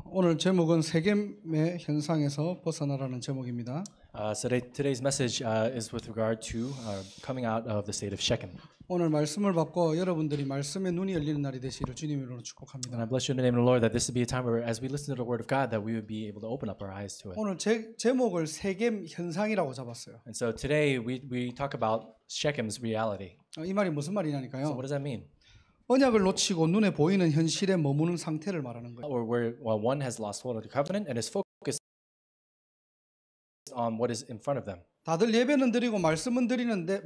오늘 제목은 세겜의 현상에서 벗어나라는 제목입니다. So today's message is with regard to coming out of the state of Shechem. 오늘 말씀을 받고 여러분들이 말씀에 눈이 열리는 날이 되시기를 주님으로 And 축복합니다. I bless you in the name of the Lord that this would be a time where, as we listen to the Word of God, that we would be able to open up our eyes to it. 오늘 제목을 세겜 현상이라고 잡았어요. And so today we talk about Shechem's reality. 이 말이 무슨 So 말이냐니까요. what does that mean? 언약을 놓치고 눈에 보이는 현실에 머무는 상태를 말하는 거예요. Or where one has lost hold of the covenant and is focused on what is in front of them. 다들 예배는 드리고 말씀을 듣는데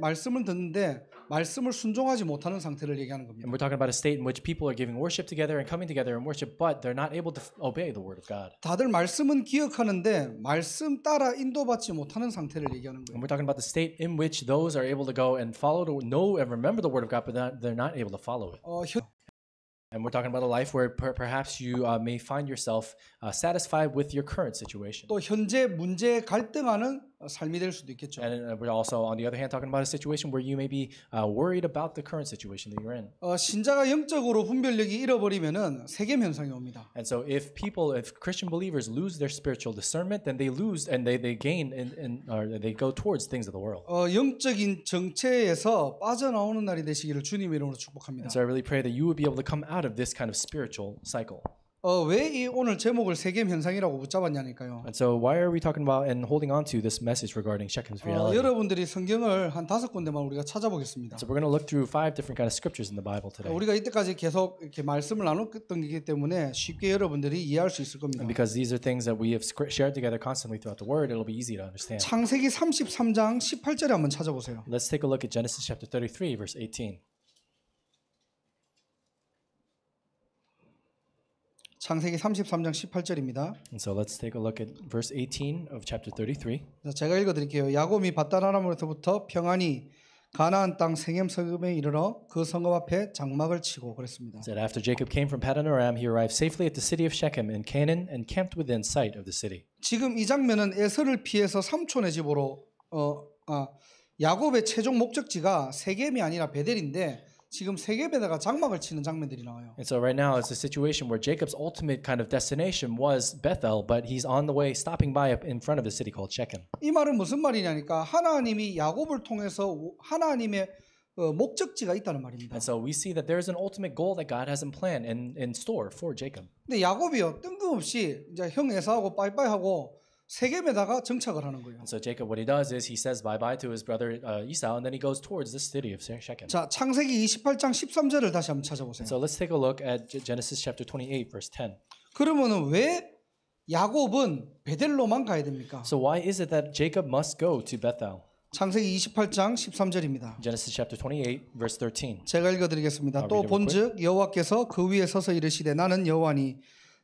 말씀을 순종하지 못하는 상태를 얘기하는 겁니다. And we're talking about a state in which people are giving worship together and coming together in worship, but they're not able to obey the word of God. 다들 말씀은 기억하는데 말씀 따라 인도받지 못하는 상태를 얘기하는 거예요. And we're talking about the state in which those are able to go and know and remember the word of God, but they're not able to follow it. And we're talking about a life where perhaps you may find yourself satisfied with your current situation. 또 현재 문제에 갈등하는 삶이 될 수도 있겠죠. And we're also, on the other hand, talking about a situation where you may be worried about the current situation that you're in. 신자가 영적으로 분별력이 잃어버리면은 세겜 현상이 옵니다. And so if Christian believers lose their spiritual discernment, then they lose and they gain or they go towards things of the world. 영적인 정체에서 빠져나오는 날이 되시기를 주님의 이름으로 축복합니다. And so I really pray that you would be able to come out of this kind of spiritual cycle. 왜 이 오늘 제목을 세겜 현상이라고 붙잡았냐니까요. And so why are we talking about and holding on to this message regarding Shechem's reality? 여러분들이 성경을 한 5군데만 우리가 찾아보겠습니다. So we're going to look through 5 different kind of scriptures in the Bible today. 우리가 이때까지 계속 이렇게 말씀을 나눴던 거기 때문에 쉽게 여러분들이 이해할 수 있을 겁니다. And because these are things that we have shared together constantly throughout the Word, it'll be easy to understand. 창세기 33장 18절에 한번 찾아보세요. Let's take a look at Genesis chapter 33, verse 18. 창세기 33장 18절입니다. And so let's take a look at verse 18 of chapter 33. 제가 읽어드릴게요. 야곱이 밧다라람으로부터 평안히 가나안 땅 세겜 성읍에 이르러 그 성읍 앞에 장막을 치고 그랬습니다. It said, after Jacob came from Paddan Aram, he arrived safely at the city of Shechem in Canaan and camped within sight of the city. 지금 이 장면은 에서를 피해서 삼촌의 집으로 야곱의 최종 목적지가 세겜이 아니라 베델인데 지금 세겜에다가 장막을 치는 장면들이 나와요. And so right now it's a situation where Jacob's ultimate kind of destination was Bethel, but he's on the way stopping by in front of the city called Shechem. 이 말은 무슨 말이냐니까 하나님이 야곱을 통해서 하나님의 목적지가 있다는 말입니다. And so we see that there is an ultimate goal that God has in plan and in store for Jacob. 근데 야곱이요 뜬금없이 이제 형 에사하고 빠이빠이하고 세겜에다가 정착을 하는 거예요. And so Jacob, what he does is he says bye-bye to his brother Esau, and then he goes towards the city of Shechem. 자, 창세기 28장 13절을 다시 한번 찾아보세요. So let's take a look at Genesis chapter 28, verse 10. 그러면은 왜 야곱은 베델로만 가야 됩니까? So why is it that Jacob must go to Bethel? 창세기 28장 13절입니다. Genesis chapter 28, verse 13. 제가 읽어드리겠습니다. 또 본즉 여호와께서 그 위에 서서 이르시되 나는 여호와니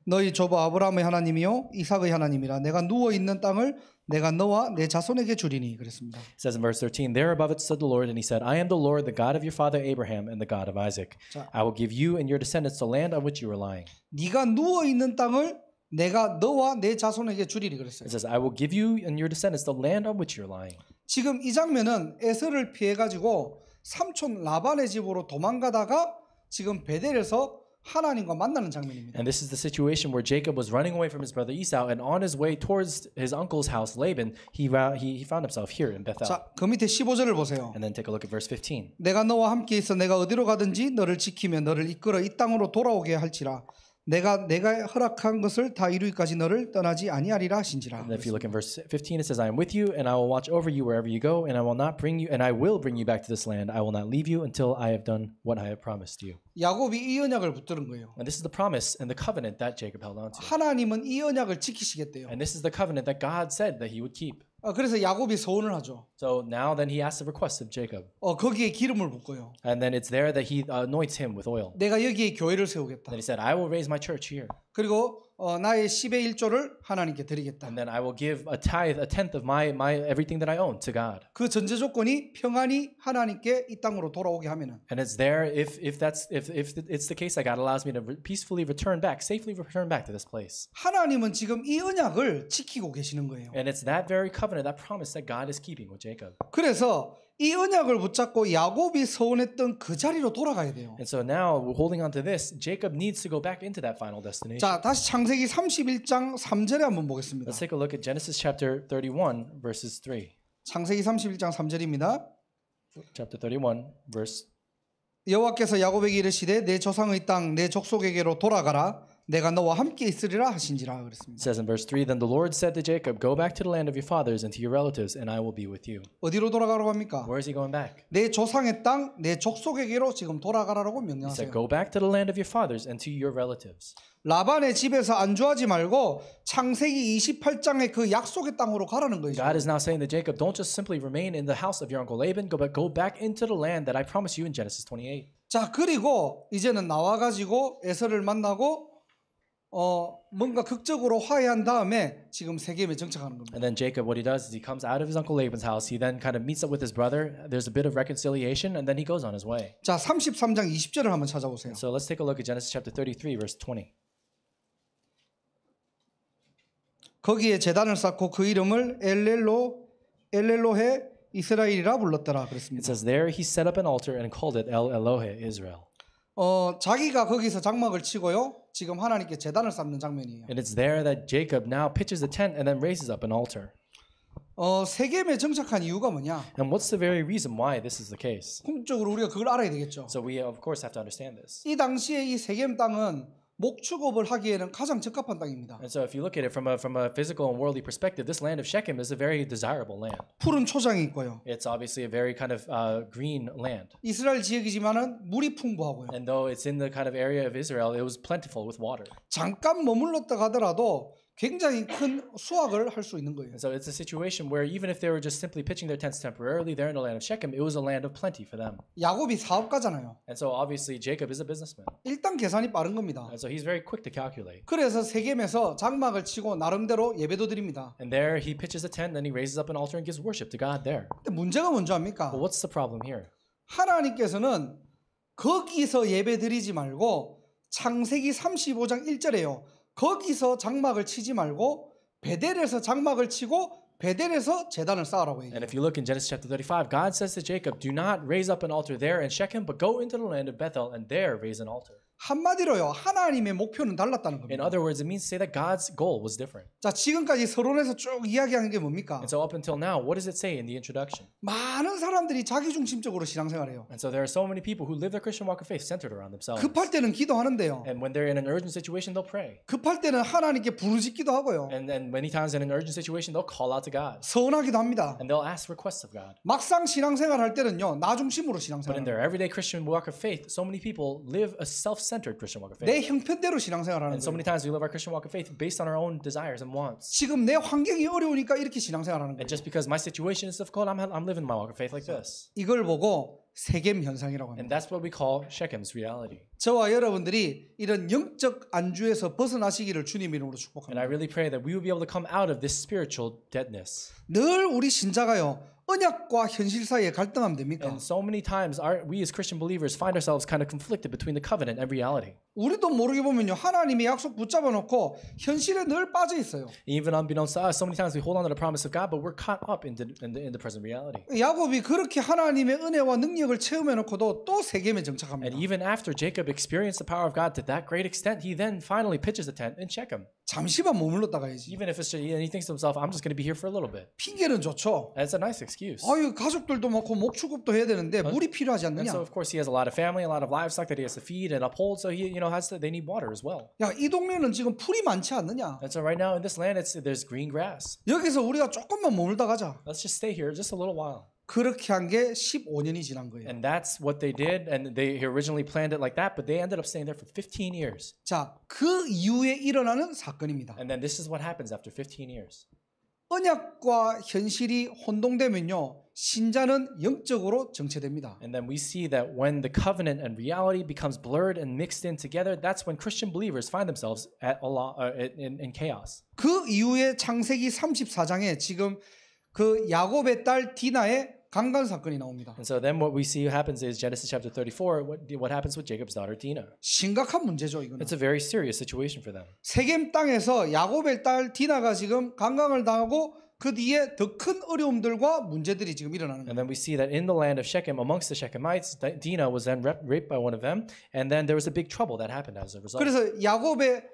너희 조부 아브라함의 하나님이요 이삭의 하나님이라 내가 누워 있는 땅을 내가 너와 내 자손에게 주리니 그랬습니다. It says in verse 13, there above it stood the Lord, and he said, I am the Lord, the God of your father Abraham and the God of Isaac. I will give you and your descendants the land on which you are lying. 네가 누워 있는 땅을 내가 너와 내 자손에게 주리리 그랬어요. It says, I will give you and your descendants the land on which you are lying. 지금 이 장면은 에서를 피해 가지고 삼촌 라반의 집으로 도망가다가 지금 베델에서 하나님과 만나는 장면입니다. And this is the situation where Jacob was running away from his brother Esau, and on his way towards his uncle's house Laban, he found himself here in Bethel. 자, 그 밑에 15절을 보세요. And then take a look at verse 15. 내가 너와 함께 있어 내가 어디로 가든지 너를 지키며 너를 이끌어 이 땅으로 돌아오게 할지라. 내가 허락한 것을 다 이루기까지 너를 떠나지 아니하리라 하신지라. And if you look in verse 15, it says, I am with you, and I will watch over you wherever you go, and I will bring you back to this land. I will not leave you until I have done what I have promised you. 야곱이 이 언약을 붙드는 거예요. And this is the promise and the covenant that Jacob held on to. 하나님은 이 언약을 지키시겠대요. And this is the covenant that God said that he would keep. 그래서 야곱이 소원을 하죠. So now then he asks the request of Jacob. 거기에 기름을 붓고요. And then it's there that he anoints him with oil. 내가 여기에 교회를 세우겠다. Then he said, I will raise my church here. 그리고 나의 10의 1조를 하나님께 드리겠다. And then I will give a tithe, a tenth of my everything that I own to God. 그 전제 조건이 평안히 하나님께 이 땅으로 돌아오게 하면은. And it's there if it's the case that God allows me to peacefully safely return back to this place. 하나님은 지금 이 언약을 지키고 계시는 거예요. And it's that very covenant, that promise that God is keeping with Jacob. 그래서 이 언약을 붙잡고 야곱이 서원했던 그 자리로 돌아가야 돼요. And so now, holding on to this, Jacob needs to go back into that final destination. 자, 다시 창세기 31장 3절에 한번 보겠습니다. Let's take a look at Genesis chapter 31, verses 3. 창세기 31장 3절입니다. Chapter 31, verse 여호와께서 야곱에게 이르시되 내 조상의 땅 내 족속에게로 돌아가라 내가 너와 함께 있으리라 하신지라 It 그랬습니다. says in verse 3, Then the Lord said to Jacob, Go back to the land of your fathers and to your relatives, and I will be with you. 어디로 돌아가라고 합니까? Where is he going back? 내 조상의 땅 내 족속에게로 지금 돌아가라고 He said, 명령하세요. Go back to the land of your fathers and to your relatives. 라반의 집에서 안주하지 말고 창세기 28장의 그 약속의 땅으로 가라는 거죠. God is now saying to Jacob, Don't just simply remain in the house of your uncle Laban, go back into the land that I promised you in Genesis 28. 자, 그리고 이제는 나와가지고 에서를 만나고 뭔가 극적으로 화해한 다음에 지금 세겜에 정착하는 겁니다. And then Jacob, what he does is he comes out of his uncle Laban's house. He then kind of meets up with his brother. There's a bit of reconciliation, and then he goes on his way. 자, 33장 20절을 한번 찾아보세요. So let's take a look at Genesis chapter 33, verse 20. 거기에 제단을 쌓고 그 이름을 엘렐로헤 이스라엘이라 불렀더라 It 그랬습니다. says, There he set up an altar and called it El Elohe Israel. 자기가 거기서 장막을 치고요. 지금 하나님께 제단을 쌓는 장면이에요. And it's there that Jacob now pitches a tent and then raises up an altar. 세겜에 정착한 이유가 뭐냐? And what's the very reason why this is the case? 궁극적으로 우리가 그걸 알아야 되겠죠. So we, of course, have to understand this. 이 당시에 이 세겜 땅은 목축업을 하기에는 가장 적합한 땅입니다. And so if you look at it from a physical and worldly perspective, this land of Shechem is a very desirable land. 푸른 초장이 있고요. It's obviously a very kind of green land. 이스라엘 지역이지만은 물이 풍부하고요. And though it's in the kind of area of Israel, it was plentiful with water. 잠깐 머물렀다 가더라도 굉장히 큰 수확을 할 수 있는 거예요. And so it's a situation where even if they were just simply pitching their tents temporarily there in the land of Shechem, it was a land of plenty for them. 야곱이 사업가잖아요. And so obviously Jacob is a businessman. 일단 계산이 빠른 겁니다. And so he's very quick to calculate. 그래서 세겜에서 장막을 치고 나름대로 예배도 드립니다. And there he pitches a tent, then he raises up an altar and gives worship to God there. 근데 문제가 뭔지 압니까? But what's the problem here? 하나님께서는 거기서 예배 드리지 말고 창세기 35장 1절에요. 거기서 장막을 치지 말고 베델에서 장막을 치고 베델에서 제단을 쌓으라고 얘기해요. And if you look in Genesis chapter 35, God says to Jacob, Do not raise up an altar there in Shechem, but go into the land of Bethel and there raise an altar. 한마디로요. 하나님의 목표는 달랐다는 In 겁니다. other words, it means to say that God's goal was different. 자, 지금까지 서론에서 쭉 이야기하는 게 뭡니까? And so up until now, what does it say in the introduction? 많은 사람들이 자기중심적으로 신앙생활해요. And so there are so many people who live their Christian walk of faith centered around themselves. 급할 때는 기도하는데요. And when they're in an urgent situation, they'll pray. 급할 때는 하나님께 부르짖기도 하고요. And many times in an urgent situation, they'll call out to God. 서운하기도 합니다. And they'll ask requests of God. 막상 신앙생활 할 때는요. 나 중심으로 But in 신앙생활. their everyday Christian walk of faith, so many people live a self-centered Christian walk of faith. 내 형편대로 신앙생활하는 And so 거예요. many times we live our Christian walk of faith based on our own desires and wants. 지금 내 환경이 어려우니까 이렇게 신앙생활하는 And 거예요. just because my situation is difficult, I'm living my walk of faith like this. 이걸 보고 세겜 현상이라고 And 합니다. that's what we call Shechem's reality. 저와 여러분들이 이런 영적 안주에서 벗어나시기를 주님 이름으로 And 축복합니다. I really pray that we will be able to come out of this spiritual deadness. 늘 우리 신자가요. 언약과 현실 사이에 갈등하면 됩니까? And so many times we as Christian believers find ourselves kind of conflicted between the covenant and reality. 우리도 모르게 보면요. 하나님의 약속 붙잡아 놓고 현실에 늘 빠져 있어요. Even unbeknownst to us, so many times we hold on to the promise of God, but we're caught up in the present reality. 야곱이 그렇게 하나님의 은혜와 능력을 체험해 놓고도 또 세겜에 And 정착합니다. even after Jacob experienced the power of God to that great extent, he then finally pitches a tent in Shechem. 잠시만 머물렀다 가야지. Even if it's just, and he thinks to himself, I'm just going to be here for a little bit. 핑계는 좋죠. And it's a nice excuse. 아유 가족들도 많고 목축업도 해야 되는데 물이 필요하지 And so 않느냐? of course he has a lot of family, a lot of livestock that he has to feed and uphold. So he, they need water as well. 야, 이 동네는 지금 풀이 많지 않느냐? And so right now in this land, there's green grass. 여기서 우리가 조금만 머물다 가자. Let's just stay here just a little while. 그렇게 한 게 15년이 지난 거예요. And that's what they did. And they originally planned it like that, but they ended up staying there for 15 years. 자, 그 이후에 일어나는 사건입니다. And then this is what happens after 15 years. 언약과 현실이 혼동되면요. 신자는 영적으로 정체됩니다. And then we see that when the covenant and reality becomes blurred and mixed in together, that's when Christian believers find themselves in chaos. 그 이후에 창세기 34장에 지금 그 야곱의 딸 디나의 강간 사건이 나옵니다. And so then what we see happens is Genesis chapter 34, what happens with Jacob's daughter Dinah. 심각한 문제죠, 이거는. It's a very serious situation for them. 세겜 땅에서 야곱의 딸 디나가 지금 강간을 당하고 그 뒤에 더 큰 어려움들과 문제들이 지금 일어나는 And 거예요. then we see that in the land of Shechem, amongst the Shechemites, Dinah was then raped by one of them, and then there was a big trouble that happened as a result. 그래서 야곱의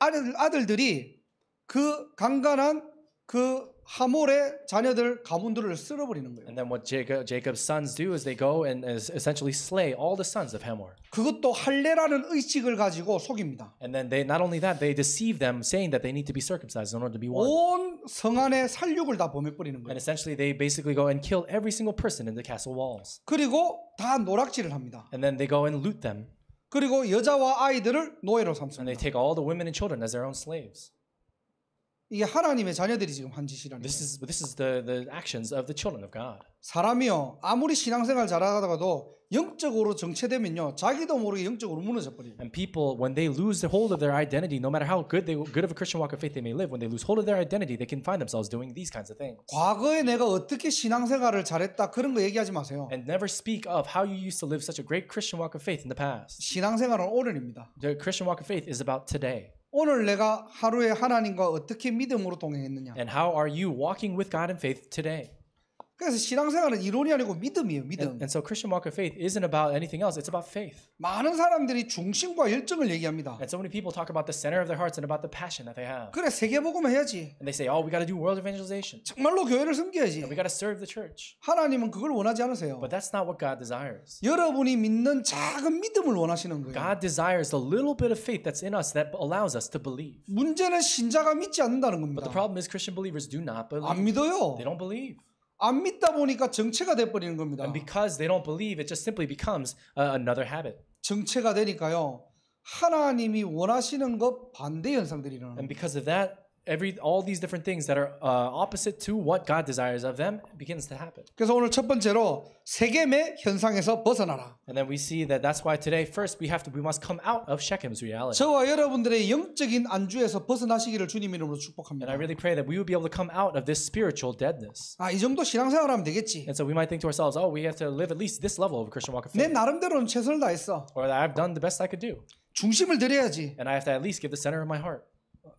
아들들이 그 강간한 그 하몰의 자녀들 가문들을 쓸어버리는 거예요. And then what Jacob's sons do is they go and essentially slay all the sons of Hamor. 그것도 할례라는 의식을 가지고 속입니다. And then they not only that, they deceive them, saying that they need to be circumcised in order to be one. 온 성안의 살육을 다 범해버리는 And 거예요. essentially, they basically go and kill every single person in the castle walls. 그리고 다 노락질을 합니다. And then they go and loot them. 그리고 여자와 아이들을 노예로 And 삼습니다. they take all the women and children as their own slaves. 이게 하나님의 자녀들이 지금 한 짓이라는 This 거예요. is the actions of the children of God. 사람이요 아무리 신앙생활 잘하다가도 영적으로 정체되면요 자기도 모르게 영적으로 무너져 버려요. And people, when they lose the hold of their identity, no matter how good of a Christian walk of faith they may live, when they lose hold of their identity, they can find themselves doing these kinds of things. 과거에 내가 어떻게 신앙생활을 잘했다 그런 거 얘기하지 마세요. And never speak of how you used to live such a great Christian walk of faith in the past. 신앙생활은 오늘입니다. The Christian walk of faith is about today. 오늘 내가 하루에 하나님과 어떻게 믿음으로 동행했느냐. And how are you walking with God in faith today? 그래서 신앙생활은 이론이 아니고 믿음이에요. 믿음. And so Christian walk of faith isn't about anything else. It's about faith. 많은 사람들이 중심과 열정을 얘기합니다. And so many people talk about the center of their hearts and about the passion that they have. 그래 세계복음 해야지. And they say, oh, we got to do world evangelization. 정말로 교회를 And 섬겨야지. we got to serve the church. 하나님은 그걸 원하지 않으세요. But that's not what God desires. 여러분이 믿는 작은 믿음을 원하시는 거예요. God desires the little bit of faith that's in us that allows us to believe. 문제는 신자가 믿지 않는다는 But 겁니다. the problem is Christian believers do not believe. 안 믿어요. They don't believe. 안 믿다 보니까 정체가 돼버리는 겁니다. And because they don't believe, it just simply becomes another habit. 정체가 되니까요. 하나님이 원하시는 것 반대 현상들이 일어나요. And because of that, all these different things that are opposite to what God desires of them begins to happen. 그래서 오늘 첫 번째로 세겜의 현상에서 벗어나라. And then we see that that's why today, first, we must come out of Shechem's reality. 저와 여러분들의 영적인 안주에서 벗어나시기를 주님 이름으로 And 축복합니다. I really pray that we will be able to come out of this spiritual deadness. 이 정도 신앙생활하면 되겠지. And so we might think to ourselves, oh, we have to live at least this level of Christian walk of 내 faith. 나름대로는 최선을 다했어. Or that I've done the best I could do. 중심을 드려야지. And I have to at least give the center of my heart.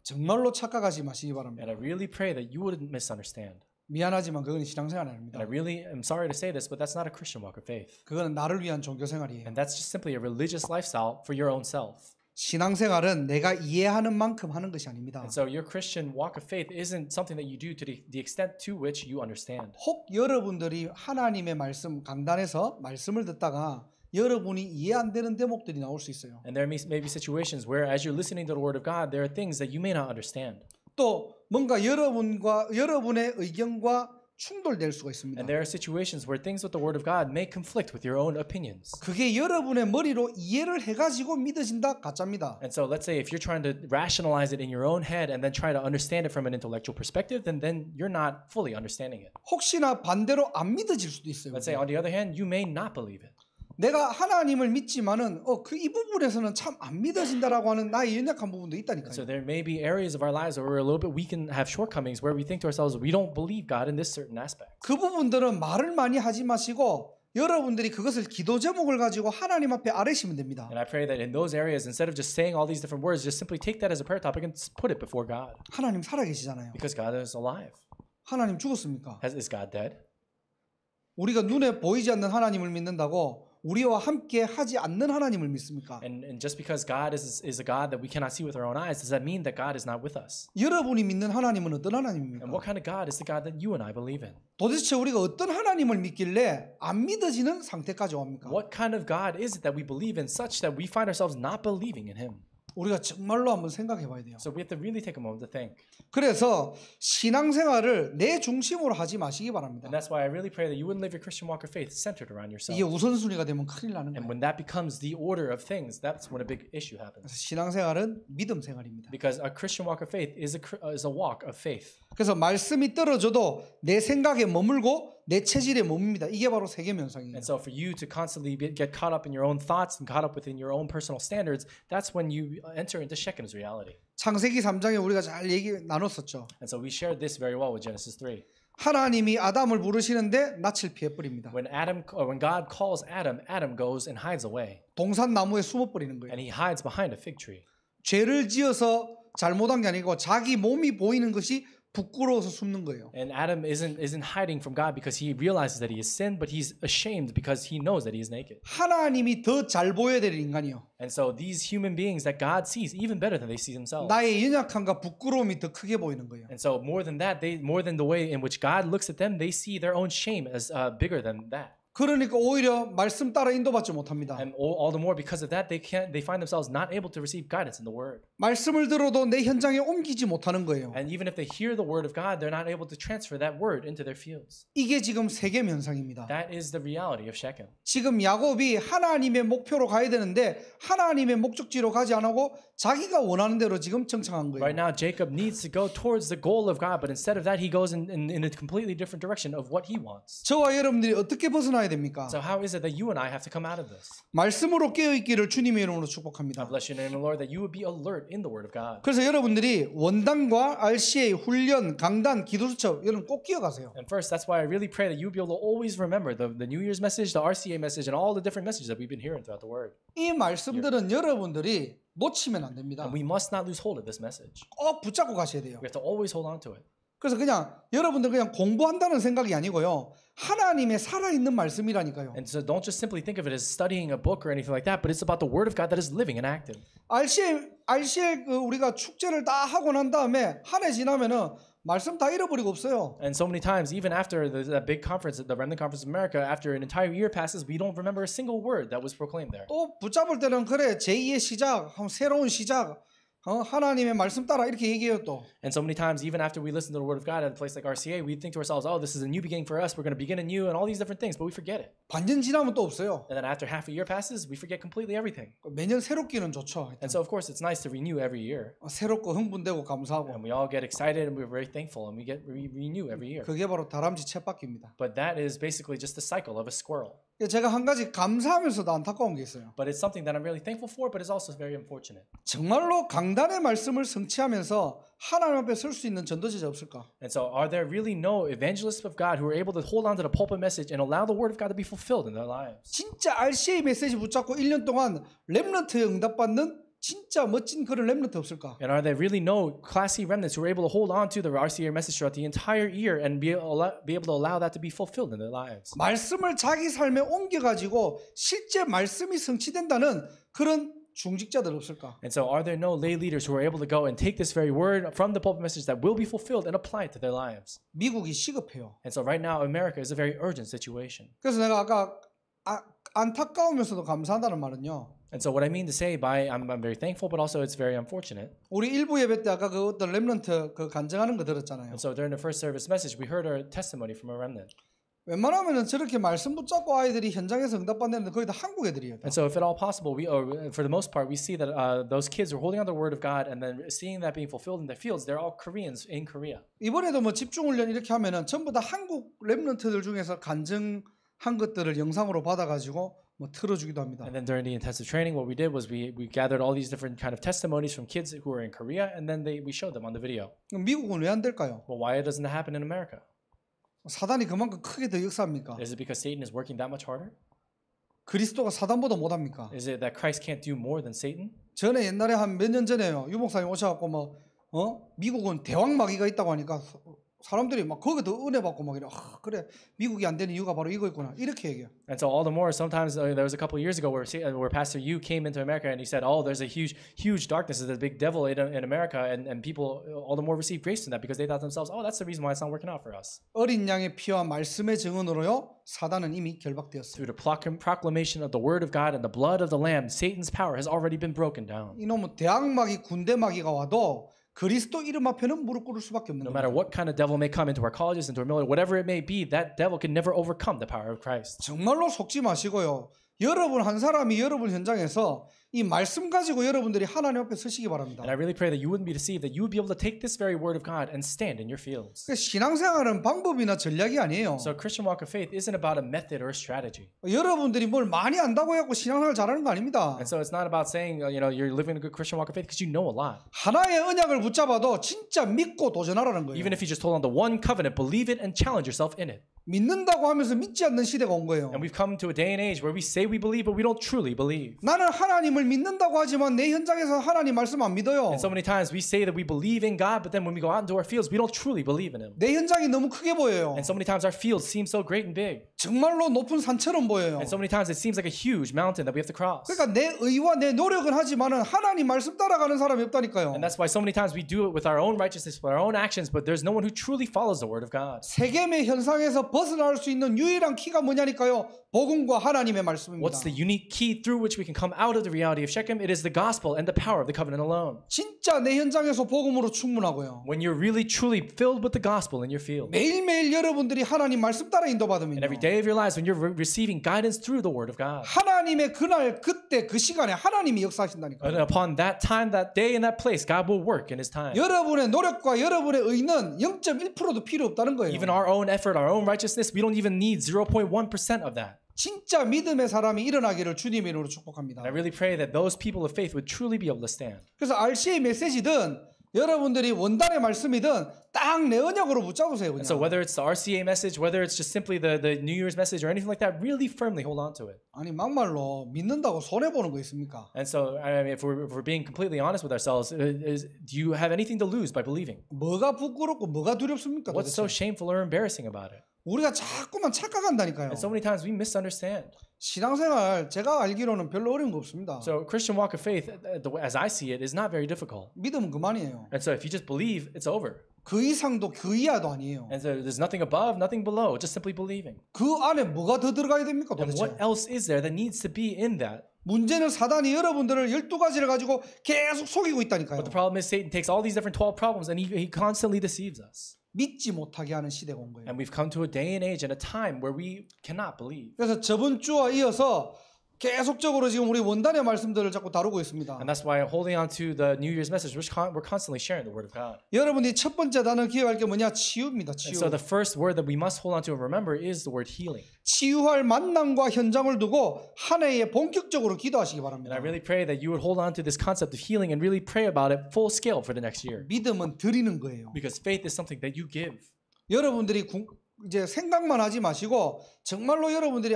정말로 착각하지 마시기 바랍니다. And I really pray that you wouldn't misunderstand. 미안하지만 그건 신앙생활 아닙니다. And I really am sorry to say this, but that's not a Christian walk of faith. 그거는 나를 위한 종교생활이에요. And that's just simply a religious lifestyle for your own self. 신앙생활은 내가 이해하는 만큼 하는 것이 아닙니다. And so your Christian walk of faith isn't something that you do to the extent to which you understand. 혹 여러분들이 하나님의 말씀 강단에서 말씀을 듣다가 여러분이 이해 안 되는 대목들이 나올 수 있어요. And there may be situations where as you're listening to the word of God, there are things that you may not understand. 또 뭔가 여러분의 의견과 충돌될 수가 있습니다. And there are situations where things with the word of God may conflict with your own opinions. 그게 여러분의 머리로 이해를 해가지고 믿어진다 가짜입니다. And so let's say if you're trying to rationalize it in your own head and then try to understand it from an intellectual perspective, then you're not fully understanding it. 혹시나 반대로 안 믿어질 수도 있어요. Let's say on the other hand, you may not believe it. 내가 하나님을 믿지만은 이 부분에서는 참 안 믿어진다라고 하는 나의 연약한 부분도 있다니까요. So there may be areas of our lives where we're a little bit weak and have shortcomings where we think to ourselves, we don't believe God in this certain aspect. 그 부분들은 말을 많이 하지 마시고 여러분들이 그것을 기도 제목을 가지고 하나님 앞에 아뢰시면 됩니다. And I pray that in those areas, instead of just saying all these different words, just simply take that as a prayer topic and put it before God. 하나님 살아계시잖아요. Because God is alive. 하나님 죽었습니까? Is God dead? 우리가 눈에 보이지 않는 하나님을 믿는다고 우리와 함께 하지 않는 하나님을 믿습니까? And just because God is a God that we cannot see with our own eyes, does that mean that God is not with us? 여러분이 믿는 하나님은 어떤 하나님입니까? And what kind of God is the God that you and I believe in? 도대체 우리가 어떤 하나님을 믿길래 안 믿어지는 상태까지 옵니까? What kind of God is it that we believe in such that we find ourselves not believing in Him? 우리가 정말로 한번 생각해 봐야 돼요. So we have to really take a moment to think. 그래서 신앙생활을 내 중심으로 하지 마시기 바랍니다. And that's why I really pray that you wouldn't live your Christian walk of faith centered around yourself. 이게 우선순위가 되면 큰일 나는 And 거예요. when that becomes the order of things, that's when a big issue happens. 그래서 신앙생활은 믿음 생활입니다. Because a Christian walk of faith is a walk of faith. 그래서 말씀이 떨어져도 내 생각에 머물고 내 체질에 머뭅니다. 이게 바로 세겜 현상이에요. And so for you to constantly get caught up in your own thoughts and caught up within your own personal standards, that's when you enter into Shechem's reality. 창세기 3장에 우리가 잘 얘기 나눴었죠. And so we shared this very well with Genesis 3. 하나님이 아담을 부르시는데 낯을 피해 버립니다. When God calls Adam, Adam 고es and hides away. 동산 나무에 숨어 버리는 거예요. And he hides behind a fig tree. 죄를 지어서 잘못한 게 아니고 자기 몸이 보이는 것이 부끄러워서 숨는 거예요. And Adam isn't hiding from God because he realizes that he has sinned, but he's ashamed because he knows that he is naked. 하나님이 더 잘 보여야 될 인간이요. And so these human beings that God sees even better than they see themselves. 나의 연약함과 부끄러움이 더 크게 보이는 거예요. And so more than that, more than the way in which God looks at them, they see their own shame as bigger than that. 그러니까 오히려 말씀 따라 인도받지 못합니다. And all the more because of that, they find themselves not able to receive guidance in the Word. 말씀을 들어도 내 현장에 옮기지 못하는 거예요. And even if they hear the Word of God, they're not able to transfer that Word into their fields. 이게 지금 세겜 현상입니다. That is the reality of Shechem. 지금 야곱이 하나님의 목표로 가야 되는데 하나님의 목적지로 가지 않고 자기가 원하는 대로 지금 정착한 거예요. Right now, Jacob needs to go towards the goal of God, but instead of that, he goes in a completely different direction of what he wants. 저와 여러분들이 어떻게 벗어나야 됩니까? So how is it that you and I have to come out of this? 말씀으로 깨어있기를 주님의 이름으로 I 축복합니다. bless your name, Lord, that you would be alert in the Word of God. 그래서 여러분들이 원단과 RCA, 훈련, 강단, 기도수첩 여러분 꼭 기억하세요. And first, that's why I really pray that you would be able to always remember the New Year's message, the RCA message, and all the different messages that we've been hearing throughout the Word. 이 말씀들은 여러분들이 놓치면 안 됩니다. And we must not lose hold of this message. 꼭 붙잡고 가셔야 돼요. We have to always hold on to it. 그래서 그냥 여러분들 그냥 공부한다는 생각이 아니고요. 하나님의 살아있는 말씀이라니까요. And so don't just simply think of it as studying a book or anything like that, but it's about the Word of God that is living and active. RCA 우리가 축제를 다 하고 난 다음에 한 해 지나면은 말씀 다 잃어버리고 없어요. And so many times, even after the big conference, the Remnant Conference of America, after an entire year passes, we don't remember a single word that was proclaimed there. 또 붙잡을 때는 그래 제2의 시작, 새로운 시작, 하나님의 말씀 따라 이렇게 얘기해요 또. And so many times, even after we listen to the Word of God at a place like RCA, we think to ourselves, oh, this is a new beginning for us. We're going to begin anew and all these different things, but we forget it. 반년 지나면 또 없어요. And then after half a year passes, we forget completely everything. 매년 새롭기는 좋죠. And so, of course, it's nice to renew every year. 새롭고 흥분되고 감사하고. And we all get excited and we're very thankful and we renew every year. 그게 바로 다람쥐 쳇바퀴입니다. But that is basically just the cycle of a squirrel. 제가 한 가지 감사하면서도 안타까운 게 있어요. But it's something that I'm really thankful for, but it's also very unfortunate. 정말로 강단의 말씀을 성취하면서 하나님 앞에 설 수 있는 전도자가 없을까? And so are there really no evangelists of God who are able to hold on to the pulpit message and allow the word of God to be fulfilled in their lives? 진짜 RCA 메시지 붙잡고 1년 동안 랩런트에 응답받는 진짜 멋진 그런 랩런트 없을까? And are there really no Class C remnants who are able to hold on to the RCA message throughout the entire year and be able to allow that to be fulfilled in their lives? 말씀을 자기 삶에 옮겨가지고 실제 말씀이 성취된다는 그런 중직자들 없을까? And so are there no lay leaders who are able to go and take this very word from the pulpit message that will be fulfilled and apply it to their lives? 미국이 시급해요. And so right now America is a very urgent situation. 그래서 내가 아까 안타까우면서도 감사한다는 말은요. And so what I mean to say by I'm very thankful, but also it's very unfortunate. 우리 일부 예배 때 아까 그 어떤 렘넌트 그 간증하는 거 들었잖아요. And so during the first service message, we heard a testimony from a remnant. 웬만하면은 저렇게 말씀 붙잡고 아이들이 현장에서 응답받는데 거의 다 한국 애들이에요. And so if at all possible, for the most part, we see that those kids are holding on to the word of God and then seeing that being fulfilled in their fields. They're all Koreans in Korea. 이번에도 뭐 집중훈련 이렇게 하면은 전부 다 한국 렘넌트들 중에서 간증한 것들을 영상으로 받아가지고 뭐 틀어주기도 합니다. And then during the intensive training, what we did was we gathered all these different kind of testimonies from kids who were in Korea, and then we showed them on the video. 그럼 미국은 왜 안 될까요? Well, why doesn't it happen in America? 사단이 그만큼 크게 더 역사합니까? Is it because Satan is working that much harder? 그리스도가 사단보다 못합니까? Is it that Christ can't do more than Satan? 전에 옛날에 한 몇 년 전에요. 유 목사님 오셔갖고 뭐 미국은 대왕 마귀가 있다고 하니까 사람들이 막 거기도 은혜 받고 막 이래. 그래 미국이 안 되는 이유가 바로 이거 있구나 이렇게 얘기해요. And so all the more, sometimes there was a couple of years ago where Pastor Yu came into America and he said, "Oh, there's a huge darkness, there's a big devil in America," and people all the more received grace from that because they thought themselves, "Oh, that's the reason why it's not working out for us." 어린 양의 피와 말씀의 증언으로요 사단은 이미 결박되었어요. Through the proclamation of the word of God and the blood of the Lamb, Satan's power has already been broken down. 이놈은 대학 마귀 군대 마귀가 와도 그리스도 이름 앞에는 무릎 꿇을 수밖에 없는 No 겁니다. matter what kind of devil may come into our colleges, into our military, whatever it may be, that devil can never overcome the power of Christ. 정말로 속지 마시고요. 여러분 한 사람이 여러분 현장에서 이 말씀 가지고 여러분들이 하나님 앞에 서시기 바랍니다. And I really pray that you wouldn't be deceived, that you would be able to take this very word of God and stand in your fields. 신앙생활은 방법이나 전략이 아니에요. So Christian walk of faith isn't about a method or a strategy. 여러분들이 뭘 많이 안다고 해갖고 신앙생활 잘하는 거 아닙니다. And so it's not about saying, you're living a good Christian walk of faith because you know a lot. 하나의 언약을 붙잡아도 진짜 믿고 도전하라는 거예요. Even if you just hold on to one covenant, believe it and challenge yourself in it. 믿는다고 하면서 믿지 않는 시대가 온 거예요. And we've come to a day and age where we say we believe, but we don't truly believe. 나는 하나님을 믿는다고 하지만 내 현장에서 하나님 말씀 안 믿어요. And so many times we say that we believe in God, but then when we go out into our fields, we don't truly believe in Him. 내 현장이 너무 크게 보여요. And so many times our fields seem so great and big. 정말로 높은 산처럼 보여요. And so many times it seems like a huge mountain that we have to cross. 그러니까 내 의와 내 노력은 하지만은 하나님 말씀 따라가는 사람이 없다니까요. And that's why so many times we do it with our own righteousness, with our own actions, but there's no one who truly follows the word of God. 세겜의 현상에서 벗어날 수 있는 유일한 키가 뭐냐니까요. 복음과 하나님의 말씀입니다. What's the unique key through which we can come out of the reality of Shechem? It is the gospel and the power of the covenant alone. 진짜 내 현장에서 복음으로 충분하고요. When you're really truly filled with the gospel in your field. 매일매일 여러분들이 하나님 말씀 따라 인도받으면요. And every day of your lives when you're receiving guidance through the word of God. 하나님의 그날 그때 그 시간에 하나님이 역사하신다니까요. And upon that time, that day, and that place, God will work in His time. 여러분의 노력과 여러분의 의는 0.1%도 필요 없다는 거예요. Even our own effort, our own righteousness, we don't even need 0.1% of that. 진짜 믿음의 사람이 일어나기를 주님의 이름으로 축복합니다. And I really pray that those people of faith would truly be able to stand. 그래서 RCA 메시지든 여러분들이 원단의 말씀이든 딱 내 언약으로 붙잡으세요. 그냥. And so whether it's the RCA message, whether it's just simply the New Year's message or anything like that, really firmly hold on to it. 아니 막말로 믿는다고 손해 보는 거 있습니까? And so I mean, if we're being completely honest with ourselves, do you have anything to lose by believing? 뭐가 부끄럽고 뭐가 두렵습니까? What's so 도대체? shameful or embarrassing about it? 우리가 자꾸만 착각한다니까요. And so many times we misunderstand. 신앙생활 제가 알기로는 별로 어려운 거 없습니다. So Christian walk of faith, as I see it, is not very difficult. 믿으면 그만이에요. And so if you just believe, it's over. 그 이상도 그 이하도 아니에요. And so there's nothing above, nothing below, just simply believing. 그 안에 뭐가 더 들어가야 됩니까? And 도대체? what else is there that needs to be in that? 문제는 사단이 여러분들을 12가지를 가지고 계속 속이고 있다니까요. But the problem is Satan takes all these different 12 problems and he constantly deceives us. 믿지 못하게 하는 시대가 온 거예요. And we've come to a day and age and a time where we cannot believe. 그래서 저번 주와 이어서 계속적으로 지금 우리 원단의 말씀들을 자꾸 다루고 있습니다. And that's why holding on to the New Year's message, we're constantly sharing the Word of God. 여러분이 첫 번째 단어 기억할 게 뭐냐? 치유입니다. 치유. And so the first word that we must hold on to and remember is the word healing. 치유할 만남과 현장을 두고 한 해에 본격적으로 기도하시기 And 바랍니다. I really pray that you would hold on to this concept of healing and really pray about it full scale for the next year. 믿음은 드리는 거예요. Because faith is something that you give. 여러분들이 이제 생각만 하지 마시고 정말로 여러분들이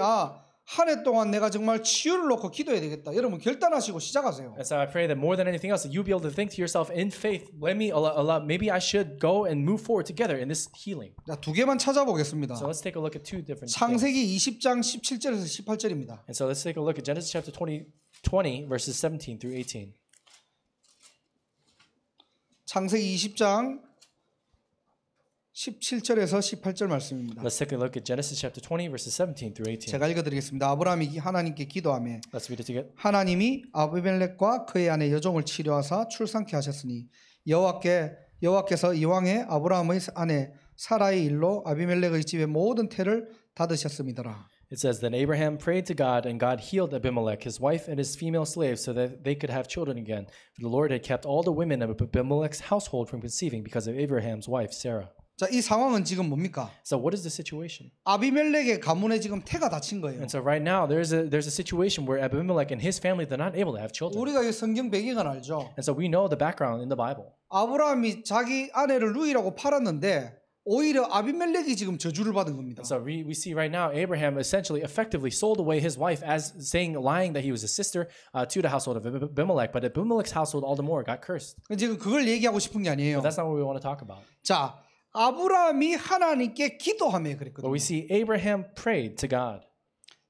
한 해 동안 내가 정말 치유를 놓고 기도해야 되겠다. 여러분 결단하시고 시작하세요. And so I pray that more than anything else, that you'll be able to think to yourself in faith, maybe I should go and move forward together in this healing. 자, 두 개만 찾아보겠습니다. So let's take a look at two different things. 창세기 20장 17절에서 18절입니다. And so let's take a look at Genesis chapter 20 verses 17 through 18. 창세기 20장 17절에서 18절 말씀입니다. Let's take a look at Genesis chapter 20 verses 17 through 18. 제가 읽어드리겠습니다. 아브라함이 하나님께 기도하며 Let's read it together. 하나님이 아비멜렉과 그의 아내 여종을 치료하사 출산케 하셨으니 여호와께서 이왕에 아브라함의 아내 사라의 일로 아비멜렉의 집의 모든 태를 닫으셨음이더라. It says, Then Abraham prayed to God, and God healed Abimelech, his wife, and his female slaves, so that they could have children again. For the Lord had kept all the women of Abimelech's household from conceiving because of Abraham's wife, Sarah. 자, 이 상황은 지금 뭡니까? So what is the situation? 아비멜렉의 가문에 지금 태가 닫힌 거예요. And so right now, there's a situation where Abimelech and his family, they're not able to have children. 우리가 이 성경 배경을 알죠. And so we know the background in the Bible. 아브라함이 자기 아내를 누이라고 팔았는데 오히려 아비멜렉이 지금 저주를 받은 겁니다. And so we see right now Abraham essentially effectively sold away his wife as lying that he was a sister to the household of Abimelech, but Abimelech's household all the more got cursed. 지금 그걸 얘기하고 싶은 게 아니에요. But that's not what we want to talk about. 자, 아브라함이 하나님께 기도하며 But 그랬거든요. we see Abraham prayed to God.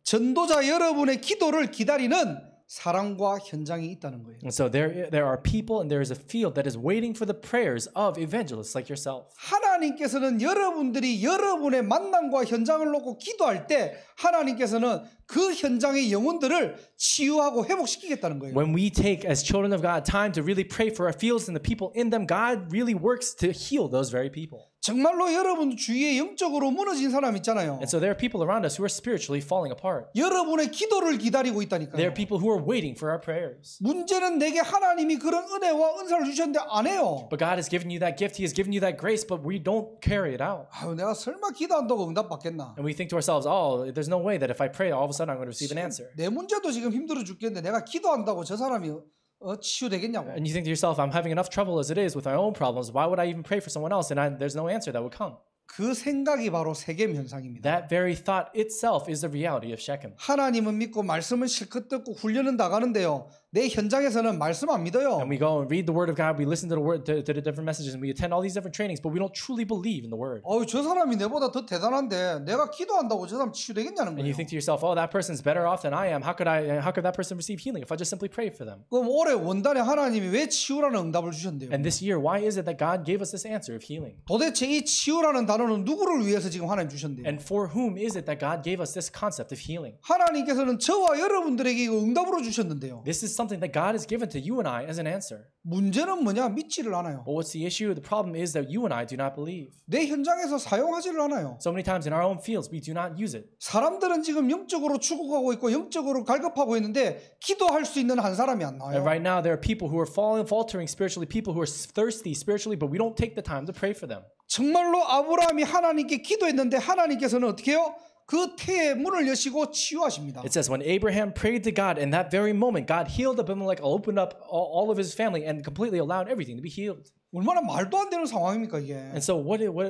전도자 여러분의 기도를 기다리는 사랑과 현장이 있다는 거예요. And so there are people and there is a field that is waiting for the prayers of evangelists like yourself. 하나님께서는 여러분들이 여러분의 만남과 현장을 놓고 기도할 때 하나님께서는 그 현장의 영혼들을 치유하고 회복시키겠다는 거예요. When we take as children of God time to really pray for our fields and the people in them, God really works to heal those very people. 정말로 여러분 주위에 영적으로 무너진 사람 있잖아요. And so there are people around us who are spiritually falling apart. 여러분의 기도를 기다리고 There 있다니까요. are people who are waiting for our prayers. 문제는 내게 하나님이 그런 은혜와 은사를 주셨는데 안 해요. But God has given you that gift. He has given you that grace, but we don't carry it out. 아유, 내가 설마 기도한다고 응답받겠나? And we think to ourselves, oh, there's no way that if I pray, all of a sudden I'm going to receive an answer. 내 문제도 지금 힘들어 죽겠는데 내가 기도한다고 저 사람이 치유되겠냐고. And you think to yourself, I'm having enough trouble as it is with my own problems. Why would I even pray for someone else? And there's no answer that would come. 그 생각이 바로 세겜 현상입니다. That very thought itself is the reality of Shechem. 하나님은 믿고 말씀은 실컷 듣고 훈련은 다 가는데요. 내 현장에서는 말씀 안 믿어요. And we go and read the word of God, we listen to the word, to the different messages, and we attend all these different trainings, but we don't truly believe in the word. 저 사람이 내보다 더 대단한데 내가 기도한다고 저 사람 치유되겠냐는 And you 거예요. think to yourself, oh, that person's better off than I am. How could that person receive healing if I just simply prayed for them? 그럼 올해 원단에 하나님이 왜 치유라는 응답을 주셨대요? And this year, why is it that God gave us this answer of healing? 도대체 이 치유라는 단어는 누구를 위해서 지금 하나님 주셨대요? And for whom is it that God gave us this concept of healing? 하나님께서는 저와 여러분들에게 이거 응답으로 주셨는데요. This is something that God has given to you and I as an answer. 문제는 뭐냐? 믿지를 않아요. But what's the issue? The problem is that you and I do not believe. 내 현장에서 사용하지를 않아요. So many times in our own fields, we do not use it. 사람들은 지금 영적으로 죽어가고 있고 영적으로 갈급하고 있는데 기도할 수 있는 한 사람이 안 나와요. And right now, there are people who are faltering spiritually, people who are thirsty spiritually, but we don't take the time to pray for them. 정말로 아브라함이 하나님께 기도했는데 하나님께서는 어떻게 해요? 그 태의 문을 여시고 치유하십니다. It says, when Abraham prayed to God, in that very moment, God healed Abimelech, opened up all of his family, and completely allowed everything to be healed. 얼마나 말도 안 되는 상황입니까 이게? And so,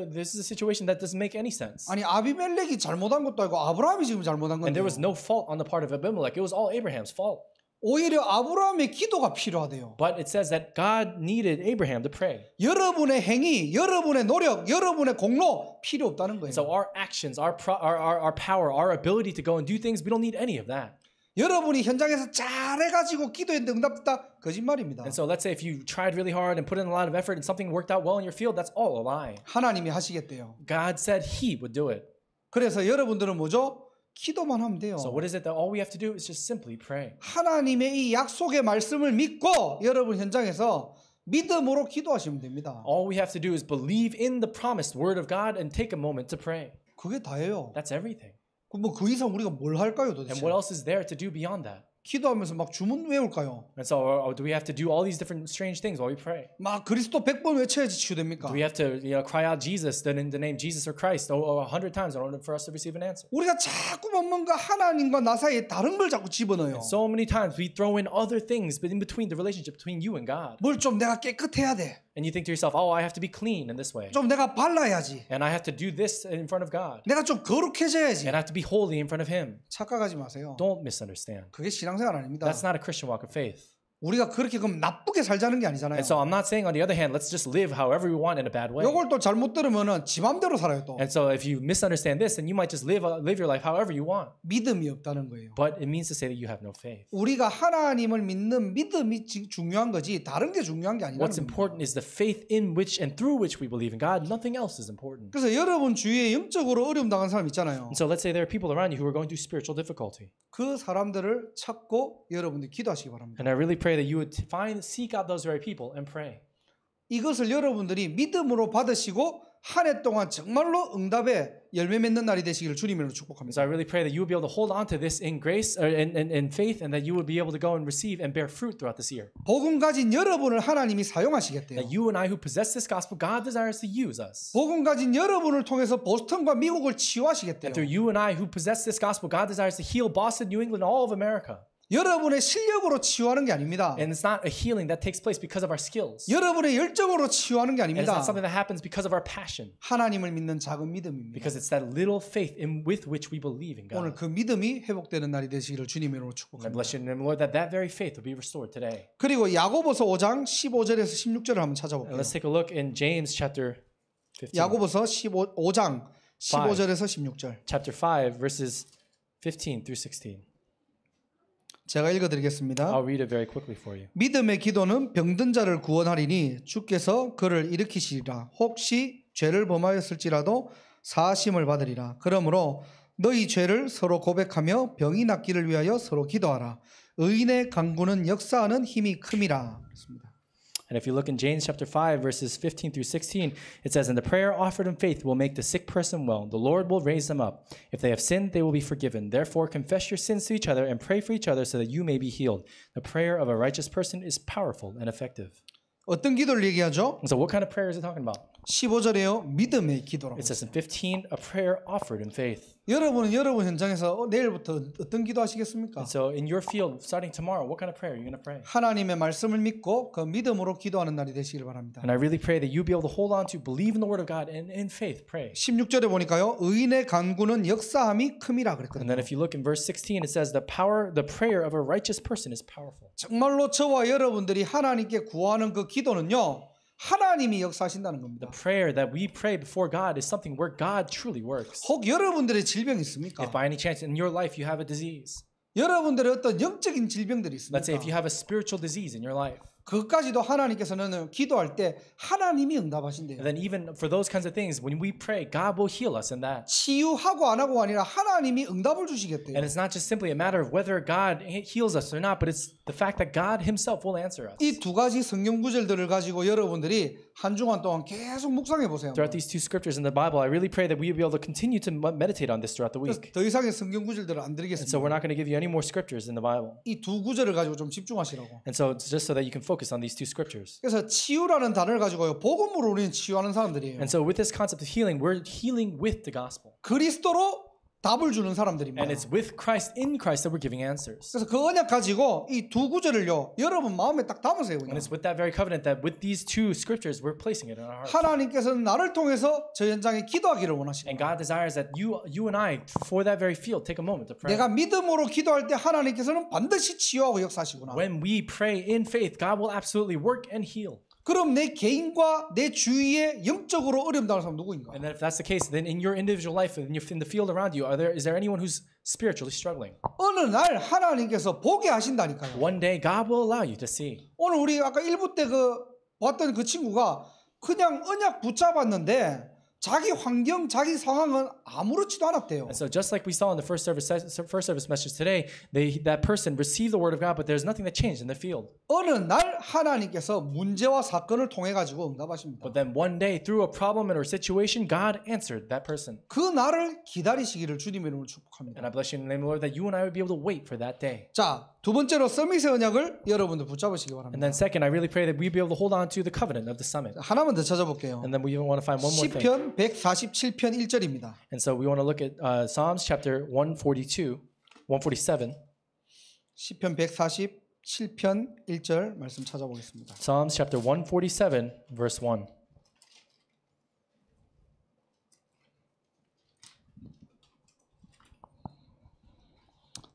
this is a situation that doesn't make any sense. 아니 아비멜렉이 잘못한 것도 아니고 아브라함이 지금 잘못한 And 건데 there was no fault on the part of Abimelech. It was all Abraham's fault. 오히려 아브라함의 기도가 필요하대요. But it says that God needed Abraham to pray. 여러분의 행위, 여러분의 노력, 여러분의 공로 필요 없다는 거예요. So our actions, our power, our ability to go and do things, we don't need any of that. 여러분이 현장에서 잘해가지고 기도했는데 응답됐다 거짓말입니다. And so let's say if you tried really hard and put in a lot of effort and something worked out well in your field, that's all a lie. 하나님이 하시겠대요. God said He would do it. 그래서 여러분들은 뭐죠? 기도만 하면 돼요. So what is it that all we have to do is just simply pray. 하나님의 이 약속의 말씀을 믿고 여러분 현장에서 믿음으로 기도하시면 됩니다. All we have to do is believe in the promised word of God and take a moment to pray. 그게 다예요. That's everything. 뭐 그 이상 우리가 뭘 할까요, And 도대체? what else is there to do beyond that? 기도하면서 막 주문 외울까요? And so do we have to do all these different strange things while we pray? 막 그리스도 100번 외쳐야지 치유됩니까? Do we have to cry out Jesus, then in the name Jesus or Christ 100 times in order for us to receive an answer? 우리가 자꾸만 뭔가 하나님과 나 사이에 다른 걸 자꾸 집어넣어요. So many times we throw in other things but in between the relationship between you and God. 뭘 좀 내가 깨끗해야 돼. And you think to yourself, oh, I have to be clean in this way. 좀 내가 발라야지. And I have to do this in front of God. 내가 좀 거룩해져야지. And I have to be holy in front of Him. 착각하지 마세요. Don't misunderstand. 그게 신앙생활 아닙니다. That's not a Christian walk of faith. 우리가 그렇게 그럼 나쁘게 살자는 게 아니잖아요. And so I'm not saying on the other hand, let's just live however we want in a bad way. 요걸 또 잘못 들으면은 지 맘대로 살아요 또. And so if you misunderstand this, then you might just live your life however you want. 믿음이 없다는 거예요. But it means to say that you have no faith. 우리가 하나님을 믿는 믿음이 중요한 거지 다른 게 중요한 게 아니라는 What's 거예요. important is the faith in which and through which we believe in God. Nothing else is important. 그래서 여러분 주위에 영적으로 어려움 당한 사람 있잖아요. And so let's say there are people around you who are going through spiritual difficulty. 그 사람들을 찾고 여러분들이 기도하시기 바랍니다. And I really pray that you would seek out those very people and pray. 이것을 여러분들이 믿음으로 받으시고 한 해 동안 정말로 응답에 열매 맺는 날이 되시기를 주님으로 So 축복합니다. I really pray that you would be able to hold on to this in grace or in faith, and that you would be able to go and receive and bear fruit throughout this year. 복음 가진 여러분을 하나님이 사용하시겠대요. That you and I who possess this gospel, God desires to use us. 복음 가진 여러분을 통해서 보스턴과 미국을 치유하시겠대요. And through you and I who possess this gospel, God desires to heal Boston, New England, all of America. 여러분의 실력으로 치유하는 게 아닙니다. And it's not a healing that takes place because of our skills. 여러분의 열정으로 치유하는 게 And it's 아닙니다. not something that happens because of our passion. 하나님을 믿는 작은 믿음입니다. Because it's that little faith with which we believe in 오늘 God. 그 믿음이 회복되는 날이 되시기를 주님으로 And I 축복합니다. bless you in the name, Lord, that very faith will be restored today. 그리고 야고보서 5장 15절에서 16절을 한번 And 찾아볼게요. let's take a look in James chapter 15. 야고보서 5장 15절에서 16절. Chapter 5, verses 15 through 16. 제가 읽어드리겠습니다. I'll read it very quickly for you. 믿음의 기도는 병든 자를 구원하리니 주께서 그를 일으키시리라. 혹시 죄를 범하였을지라도 사하심을 받으리라. 그러므로 너희 죄를 서로 고백하며 병이 낫기를 위하여 서로 기도하라. 의인의 간구는 역사하는 힘이 큼이라. 그렇습니다. And if you look in James chapter 5, verses 15 through 16, it says, And the prayer offered in faith will make the sick person well. The Lord will raise them up. If they have sinned, they will be forgiven. Therefore, confess your sins to each other and pray for each other so that you may be healed. The prayer of a righteous person is powerful and effective. 어떤 기도를 얘기하죠? And so what kind of prayer is it talking about? 15절에요. 믿음의 기도라고. It says in 15, a prayer offered in faith. 여러분은 여러분 현장에서 내일부터 어떤 기도하시겠습니까? And so in your field, starting tomorrow, what kind of prayer are you going to pray? 하나님의 말씀을 믿고 그 믿음으로 기도하는 날이 되시길 바랍니다. And I really pray that you be able to hold on to, believe in the word of God, and in faith, pray. 16절에 보니까요. 의인의 간구는 역사함이 큼이라 And 그랬거든요. then if you look in verse 16, it says the prayer of a righteous person is powerful. 정말로 저와 여러분들이 하나님께 구하는 그 기도는요. 하나님이 역사하신다는 겁니다. The prayer that we pray before God is something where God truly works. 혹 여러분들의 질병이 있습니까? If by any chance in your life you have a disease, 여러분들의 어떤 영적인 질병들이 let's say if 있습니까? you have a spiritual disease in your life, 그것까지도 하나님께서는 기도할 때 하나님이 응답하신대요. and then even for those kinds of things, when we pray, God will heal us in that. 치유하고 안 하고 아니라 하나님이 응답을 주시겠대요. And it's not just simply a matter of whether God heals us or not, but it's the fact that God himself will answer us. 이 두 가지 성경 구절들을 가지고 여러분들이 한 주간 동안 계속 묵상해 보세요. Throughout these two scriptures in the Bible, I really pray that we will be able to continue to meditate on this throughout the week. 더 이상의 성경 구절들을 안 And 드리겠습니다. so we're not going to give you any more scriptures in the Bible. 이 두 구절을 가지고 좀 집중하시라고. And so it's just so that you can focus on these two scriptures. 그래서 치유라는 단어를 가지고요. 복음으로 우리는 치유하는 사람들이에요. And so with this concept of healing, we're healing with the gospel. 그리스도로 답을 주는 사람들입니다. And it's with Christ, in Christ, that we're giving answers. 그래서 그 언약 가지고 이 두 구절을요. 여러분 마음에 딱 담으세요. And 그냥. it's with that very covenant that with these two scriptures, we're placing it in our heart. 하나님께서는 나를 통해서 저 현장에 기도하기를 원하십니다. And God desires that you and I, for that very field, take a moment to pray. 내가 믿음으로 기도할 때 하나님께서는 반드시 치유하고 역사하시구나. When we pray in faith, God will absolutely work and heal. 그럼 내 개인과 내 주위에 영적으로 어려움 당하는 사람 누구인가? And then if that's the case, then in your individual life, in the field around you, is there anyone who's spiritually struggling? 어느 날 하나님께서 보게 하신다니까요. One day, God will allow you to see. 오늘 우리 아까 1부 때 봤던 그 친구가 그냥 언약 붙잡았는데 자기 환경, 자기 상황은 아무렇지도 않았대요. And so just like we saw in the first service message today, that person received the word of God, but there's nothing that changed in the field. 어느 날 하나님께서 문제와 사건을 통해 가지고 응답하십니다. But then one day, through a problem or situation, God answered that person. 그 날을 기다리시기를 주님의 이름으로 축복합니다. And I bless you in the name of the Lord that you and I would be able to wait for that day. 자, 두 번째로 서밋의 언약을 여러분들 붙잡으시기 And 바랍니다. then second, I really pray that we'd be able to hold on to the covenant of the summit. 하나만 더 찾아볼게요. And then we want to find one more thing. 시편 147편 1절입니다. And so we want to look at Psalms chapter 147. 시편 147편 1절 말씀 찾아보겠습니다. Psalms chapter 147, verse 1.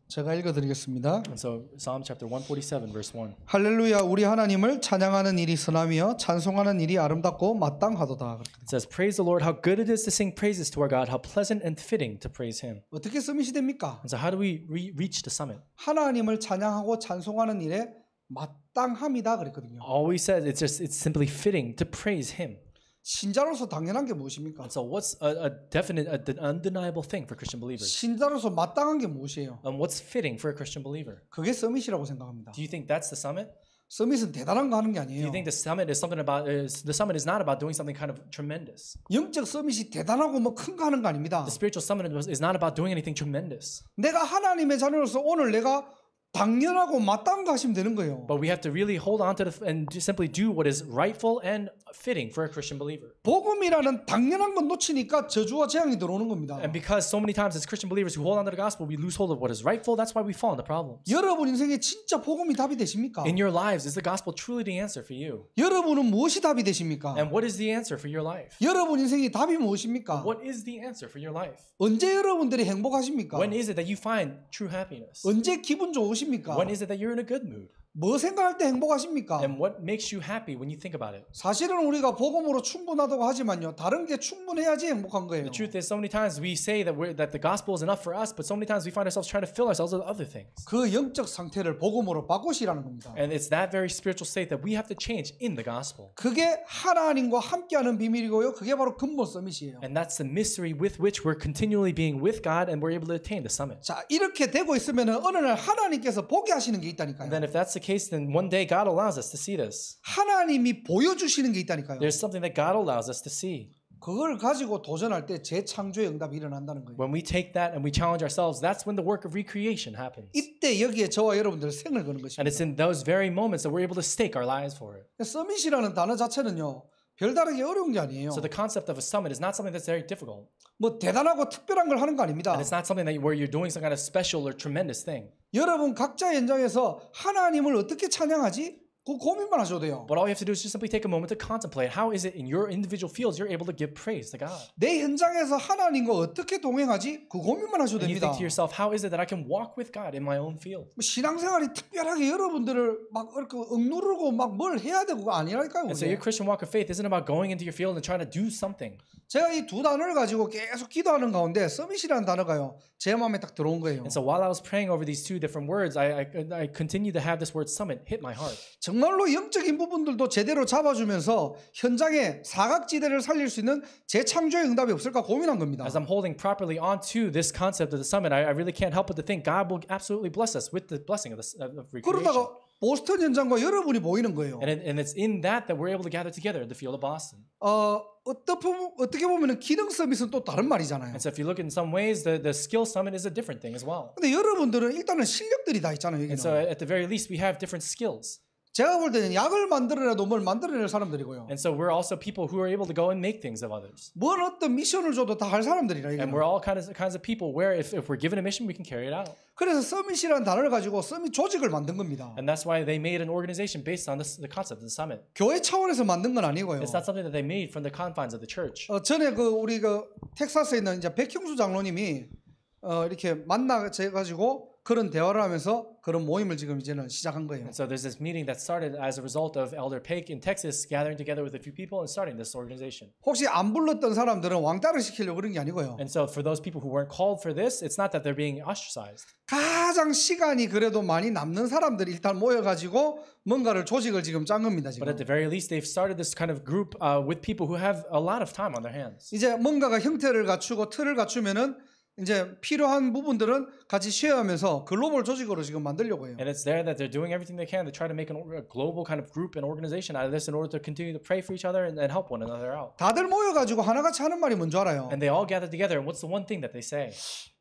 제가 읽어드리겠습니다. And so Psalm chapter 147, verse 1. 할렐루야 우리 하나님을 찬양하는 일이 선하며 찬송하는 일이 아름답고 마땅하도다. It says, Praise the Lord, how good it is to sing praises to our God, how pleasant and fitting to praise Him. 어떻게 서밋이 됩니까? And so how do we reach the summit? 하나님을 찬양하고 찬송하는 일에 마땅함이다 그랬거든요. Always says it's simply fitting to praise Him. 신자로서 당연한 게 무엇입니까? And so what's a definite, an undeniable thing for Christian believers? 신자로서 마땅한 게 무엇이에요? And what's fitting for a Christian believer? 그게 서밋이라고 생각합니다. Do you think that's the summit? 서밋은 대단한 거 하는 게 Do 아니에요. you think the summit is something about the summit is not about doing something kind of tremendous? 영적 서밋이 대단하고 뭐 큰 거 하는 거 아닙니다. The spiritual summit is not about doing anything tremendous. 내가 하나님의 자녀로서 오늘 내가 당연하고 마땅한 거 하시면 되는 거예요. But we have to really hold on to and simply do what is rightful and fitting for a Christian believer. 복음이라는 당연한 건 놓치니까 저주와 재앙이 들어오는 겁니다. And because so many times as Christian believers who hold on to the gospel, we lose hold of what is rightful, that's why we fall into problems. 여러분 인생에 진짜 복음이 답이 되십니까? In your lives, is the gospel truly the answer for you? 여러분은 무엇이 답이 되십니까? And what is the answer for your life? 여러분 인생의 답이 무엇입니까? What is the answer for your life? 언제 여러분들이 행복하십니까? When is it that you find true happiness? 언제 기분 좋으십니까? When is it that you're in a good mood? 뭐 생각할 때 행복하십니까? And what makes you happy when you think about it? 사실은 우리가 복음으로 충분하다고 하지만요. 다른 게 충분해야지 행복한 거예요. The truth is, so many times we say that the gospel is enough for us, but so many times we find ourselves trying to fill ourselves with other things. 그 영적 상태를 복음으로 바꾸시라는 겁니다. And it's that very spiritual state that we have to change in the gospel. 그게 하나님과 함께하는 비밀이고요. 그게 바로 근본 서밋이에요. And that's the mystery with which we're continually being with God and we're able to attain the summit. 자, 이렇게 되고 있으면 어느 날 하나님께서 보게 하시는 게 있다니까요. And then if that's the case, then one day God allows us to see this. 하나님이 보여주시는 게 있다니까요. There's something that God allows us to see. 그걸 가지고 도전할 때 재창조의 응답이 일어난다는 거예요. When we take that and we challenge ourselves, that's when the work of recreation happens. 이때 여기에 저와 여러분들 생을 거는 And 것입니다. it's in those very moments that we're able to stake our lives for it. 서밋이라는 단어 자체는요. 별다르게 어려운 게 아니에요. So the concept of a summit is not something that's very difficult. 뭐 대단하고 특별한 걸 하는 거 아닙니다. And it's not something that where you're doing some kind of special or tremendous thing. 여러분 각자 현장에서 하나님을 어떻게 찬양하지? 그 고민만 하셔도 돼요. But all you have to do is just simply take a moment to contemplate how is it in your individual fields you're able to give praise to God. 내 현장에서 하나님과 어떻게 동행하지? 그 고민만 하셔도 And you 됩니다. think to yourself, how is it that I can walk with God in my own field? 뭐 신앙생활이 특별하게 여러분들을 막 이렇게 억누르고 막 뭘 해야 되고 아니랄까요? And so your Christian walk of faith isn't about going into your field and trying to do something. 제가 이 두 단어를 가지고 계속 기도하는 가운데 서밋이라는 단어가요. 제 마음에 딱 들어온 거예요. And so while I was praying over these two different words, I continued to have this word summit hit my heart. 정말로 영적인 부분들도 제대로 잡아주면서 현장에 사각지대를 살릴 수 있는 재창조의 응답이 없을까 고민한 겁니다. As I'm holding properly onto this concept of the summit, I really can't help but to think God will absolutely bless us with the blessing of recreation. 그러다가 보스턴 현장과 여러분이 보이는 거예요. And it's in that we're able to gather together in the field of Boston. 어떻게 보면 기능 서밋은 또 다른 말이잖아요. And so if you look in some ways, the skill summit is a different thing as well. 근데 여러분들은 일단은 실력들이 다 있잖아요. 여기는. And so at the very least, we have different skills. 제가 볼 때는 약을 만들어내도 뭘 만들어낼 사람들이고요. And so we're also people who are able to go and make things of others. 뭔 어떤 미션을 줘도 다 할 사람들이라 이게. And we're all kinds of people where if we're given a mission, we can carry it out. 그래서 서밋이라는 단어를 가지고 서밋 조직을 만든 겁니다. And that's why they made an organization based on the concept of the summit. 교회 차원에서 만든 건 아니고요. It's not something that they made from the confines of the church. 전에 우리 텍사스에 있는 이제 백형수 장로님이 이렇게 만나져 가지고 그런 대화를 하면서 그런 모임을 지금 이제는 시작한 거예요. And so there's this meeting that started as a result of Elder Peck in Texas gathering together with a few people and starting this organization. 혹시 안 불렀던 사람들은 왕따를 시키려고 그런 게 아니고요. And so for those people who weren't called for this, it's not that they're being ostracized. 가장 시간이 그래도 많이 남는 사람들이 일단 모여가지고 뭔가를 조직을 지금 짠 겁니다. 지금. But at the very least, they've started this kind of group with people who have a lot of time on their hands. 이제 뭔가가 형태를 갖추고 틀을 갖추면은 이제 필요한 부분들은 같이 쉐어하면서 글로벌 조직으로 지금 만들려고 해요. And it's there that they're doing everything they can to try to make a global kind of group and organization out of this in order to continue to pray for each other and help one another out. 다들 모여가지고 하나같이 하는 말이 뭔지 알아요? And they all gather together, and what's the one thing that they say?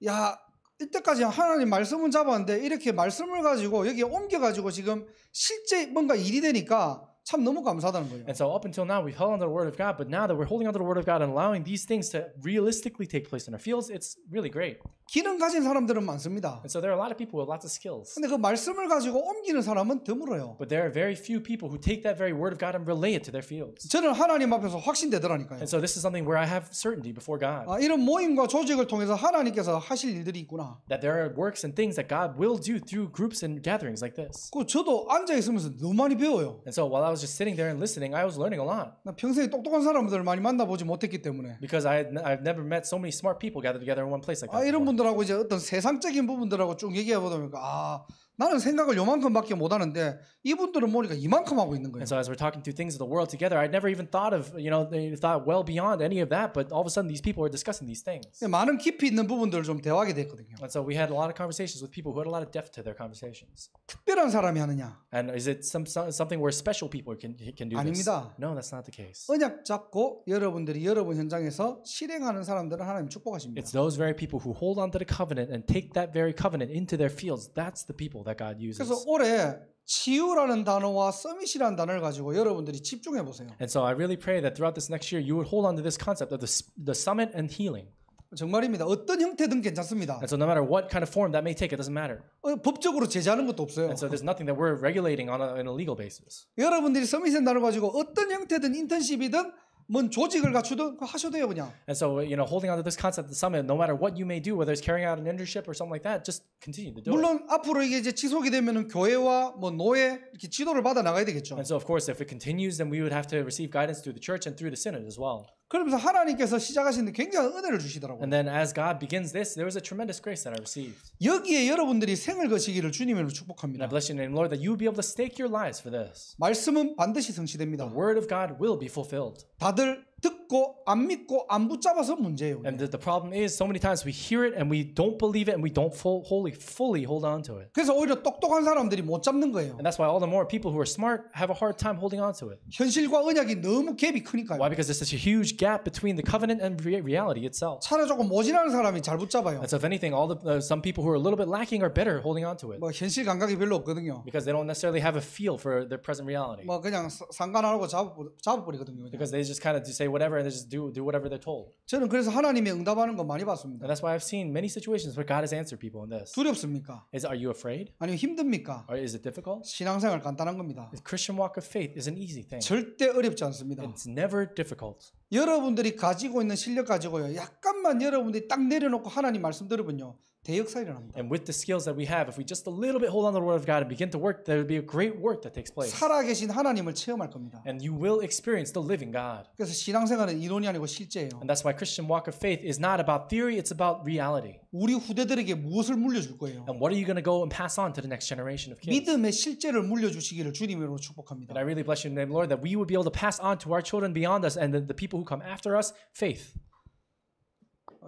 야, 이때까지 하나님 말씀은 잡았는데 이렇게 말씀을 가지고 여기에 옮겨가지고 지금 실제 뭔가 일이 되니까 참 너무 감사하다는 거예요. And so up until now, we've held on to the Word of God, but now that we're holding on to the Word of God and allowing these things to realistically take place in our fields, it's really great. 기능 가진 사람들은 많습니다. And so there are a lot of people with lots of skills. 근데 그 말씀을 가지고 옮기는 사람은 드물어요. But there are very few people who take that very Word of God and relay it to their fields. 저는 하나님 앞에서 확신되더라니까요. And so this is something where I have certainty before God. 이런 모임과 조직을 통해서 하나님께서 하실 일들이 있구나. That there are works and things that God will do through groups and gatherings like this. 저도 앉아 있으면서 너무 많이 배워요. And so while I was just sitting there and listening, I was learning a lot. 나 평생에 똑똑한 사람들을 많이 만나보지 못했기 때문에. Because I've never met so many smart people gathered together in one place like that. 이런 before. 분들하고 이제 어떤 세상적인 부분들하고 쭉 얘기해 보다 보니까 나는 생각을 요만큼밖에 못 하는데 이분들은 모르니까 이만큼 하고 있는 거예요. And so as we're talking through things of the world together, I'd never even thought of, they thought well beyond any of that, but all of a sudden these people are discussing these things. 많은 깊이 있는 부분들을 좀 대화하게 됐거든요. And so we had a lot of conversations with people who had a lot of depth to their conversations. 특별한 사람이 하느냐? And is it something where special people can do this? 아닙니다. No, that's not the case. 언약 잡고 여러분들이 여러분 현장에서 실행하는 사람들은 하나님 축복하십니다. It's those very people who hold on to the covenant and take that very covenant into their fields. That's the people that God uses. 그래서 올해 치유라는 단어와 서밋이라는 단어를 가지고 여러분들이 집중해 보세요. And so I really pray that throughout this next year, you would hold on to this concept of the summit and healing. 정말입니다. 어떤 형태든 괜찮습니다. And so no matter what kind of form that may take, it doesn't matter. 법적으로 제재하는 것도 없어요. And so there's nothing that we're regulating on a legal basis. 여러분들이 서밋의 단어를 가지고 어떤 형태든 인턴십이든 뭔 조직을 갖추든 하셔도 돼요 그냥. And so holding on to this concept of the summit, no matter what you may do, whether it's carrying out an internship or something like that, just continue to do it. 물론 앞으로 이게 이제 지속이 되면은 교회와 뭐 노예 이렇게 지도를 받아 나가야 되겠죠. And so of course, if it continues, then we would have to receive guidance through the church and through the synod as well. 그러면서 하나님께서 시작하시는데 굉장한 은혜를 주시더라고요. And then as God begins this, there was a tremendous grace that I received. 여기에 여러분들이 생을 거시기를 주님으로 And I 축복합니다. bless your name, Lord, that you will be able to stake your lives for this. 말씀은 반드시 성취됩니다. The word of God will be fulfilled. 다들 듣고 듣고 안 믿고 안 붙잡아서 문제예요. And the problem is, so many times we hear it and we don't believe it and we don't fully hold on to it. 그래서 오히려 똑똑한 사람들이 못 잡는 거예요. And that's why all the more people who are smart have a hard time holding on to it. 현실과 언약이 너무 갭이 크니까요. Why? Because there's such a huge gap between the covenant and reality itself. 차라리 조금 모질하는 사람이 잘 붙잡아요. And so if anything, some people who are a little bit lacking are better holding on to it. 뭐 현실 감각이 별로 없거든요. Because they don't necessarily have a feel for their present reality. 뭐 그냥 상관 안 하고 잡아버리거든요. 그냥. Because they just kind of say whatever and they just do whatever they're told. 저는 그래서 하나님이 응답하는 거 많이 봤습니다. And that's why I've seen many situations where God has answered people in this. 두렵습니까? Are you afraid? 아니면 힘듭니까? Or is it difficult? 신앙생활 간단한 겁니다. The Christian walk of faith is an easy thing. 절대 어렵지 않습니다. It's never difficult. 여러분들이 가지고 있는 실력 가지고요. 약간만 여러분들이 딱 내려놓고 하나님 말씀 들으면요. 대역사 일어납니다. And with the skills that we have, if we just a little bit hold on to the word of God and begin to work, there will be a great work that takes place. 살아계신 하나님을 체험할 겁니다. And you will experience the living God. 그래서 신앙생활은 이론이 아니고 실제예요. And that's why Christian walk of faith is not about theory, it's about reality. 우리 후대들에게 무엇을 물려줄 거예요? And what are you going to go and pass on to the next generation of kids? 믿음의 실제를 물려주시기를 주님으로 축복합니다. And I really bless your name, Lord, that we would be able to pass on to our children beyond us and the people who come after us, faith.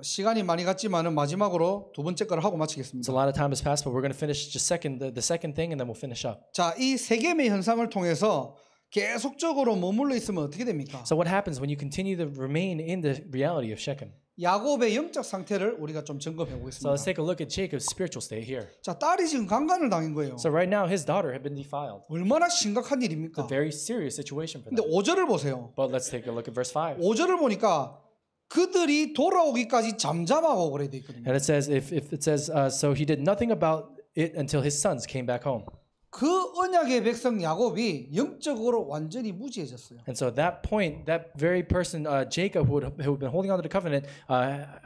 시간이 많이 갔지만은 마지막으로 두 번째 거를 하고 So 마치겠습니다. a lot of time has passed, but we're going to finish just the second thing and then we'll finish up. 자, 이 세겜의 현상을 통해서 계속적으로 머물러 있으면 어떻게 됩니까? So what happens when you continue to remain in the reality of Shechem? 야곱의 영적 상태를 우리가 좀 점검해 So 보겠습니다. let's take a look at Jacob's spiritual state here. 자, 딸이 지금 강간을 당한 거예요. So right now his daughter had been defiled. 얼마나 심각한 It's 일입니까? a very serious situation for 근데 them. 5절을 보세요. But let's take a look at verse 5. 5절을 보니까 그들이 돌아오기까지 잠잠하고 그래 돼 있거든요. And it says, if it says, so he did nothing about it until his sons came back home. 그 언약의 백성 야곱이 영적으로 완전히 무지해졌어요. And so at that point, that very person, Jacob, who had been holding on to the covenant,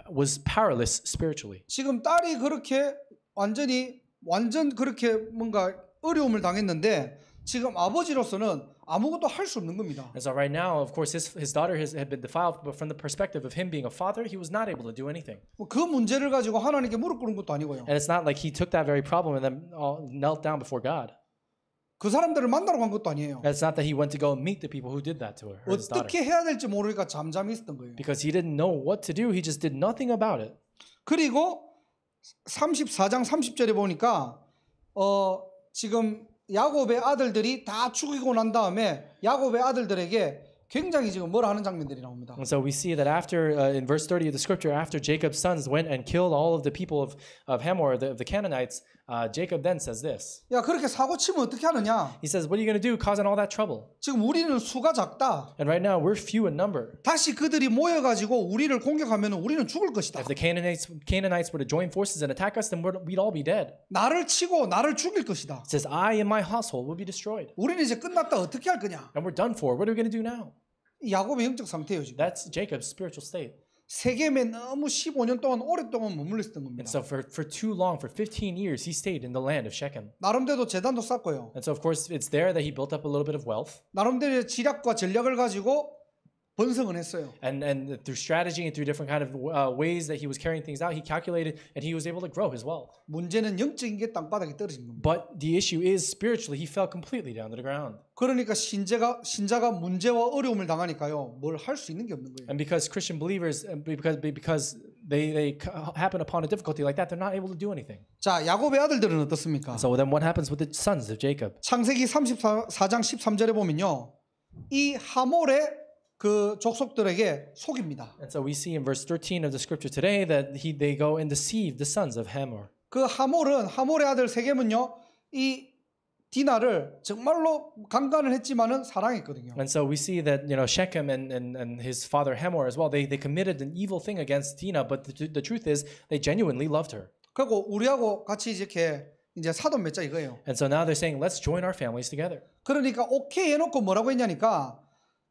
was powerless spiritually. 지금 딸이 그렇게 완전 그렇게 뭔가 어려움을 당했는데 지금 아버지로서는 아무것도 할 수 없는 겁니다. And so right now, of course, his daughter had been defiled, but from the perspective of him being a father, he was not able to do anything. 그 문제를 가지고 하나님께 무릎 꿇은 것도 아니고요. And it's not like he took that very problem and then knelt down before God. 그 사람들을 만나러 간 것도 아니에요. It's not that he went to go and meet the people who did that to her, his daughter. 어떻게 해야 될지 모르니까 잠잠히 있었던 거예요. Because he didn't know what to do, he just did nothing about it. 그리고 34장 30절에 보니까 지금 야곱의 아들들이 다 죽이고 난 다음에 야곱의 아들들에게 굉장히 지금 뭐라 하는 장면들이 나옵니다. And so we see that after, in verse 30 of the scripture, after Jacob's sons went and killed all of the people of Hamor, the Canaanites, Jacob then says this. 야, 그렇게 사고 치면 어떻게 하느냐? He says, what are you going to do causing all that trouble? 지금 우리는 수가 작다. And right now, we're few in number. 다시 그들이 모여가지고 우리를 공격하면 우리는 죽을 것이다. If the Canaanites were to join forces and attack us, then we'd all be dead. 나를 치고 나를 죽일 것이다. It says, I and my household will be destroyed. 우리는 이제 끝났다. 어떻게 할 거냐? And we're done for. What are we going to do now? 야곱의 영적 상태예요 지금. That's Jacob's spiritual state. 세겜에 너무 15년 동안 오랫동안 머물러 있었던 And 겁니다. so for too long, for 15 years, he stayed in the land of Shechem. 나름대로 재단도 쌓고요. And so, of course, it's there that he built up a little bit of wealth. 나름대로 지략과 전략을 가지고 번성을 했어요. And through strategy and through different kind of ways that he was carrying things out, he calculated and he was able to grow his wealth. 문제는 영적인 게 땅바닥에 떨어진 겁니다. But the issue is spiritually, he fell completely down to the ground. 그러니까 신자가 문제와 어려움을 당하니까요. 뭘 할 수 있는 게 없는 거예요. And because Christian believers, because they happen upon a difficulty like that, they're not able to do anything. 자, 야곱의 아들들은 어떻습니까? So then what happens with the sons of Jacob? 창세기 34장 13절에 보면요. 이 하몰의 그 족속들에게 속입니다. And so we see in verse 13 of the scripture today that they go and deceive the sons of Hamor. 그 하몰의 아들 세겜은요. 이 디나를 정말로 강간을 했지만은 사랑했거든요. And so we see that Shechem and his father Hamor as well, they committed an evil thing against Dinah, but the truth is they genuinely loved her. 그리고 우리하고 같이 이렇게 이제 사돈 맺자 이거예요. And so now they're saying, let's join our families together. 그러니까 오케이 해놓고 뭐라고 했냐니까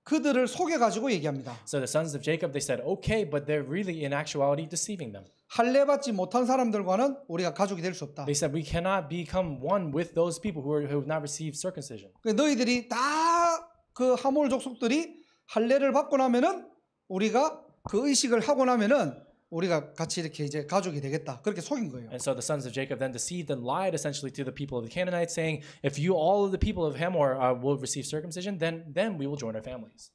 그들을 속여가지고 얘기합니다. So the sons of Jacob, they said, okay, but they're really in actuality deceiving them. 할례 받지 못한 사람들과는 우리가 가족이 될 수 없다. They said, we cannot become one with those people who have not received circumcision. 너희들이 다 그 하몰 족속들이 할례를 받고 나면은 우리가 그 의식을 하고 나면은 우리가 같이 이렇게 이제 가족이 되겠다. 그렇게 속인 거예요. And so the sons of Jacob then deceived and lied essentially to the people of the Canaanites, saying, if you, all of the people of Hamor, will receive circumcision, then we will join our families.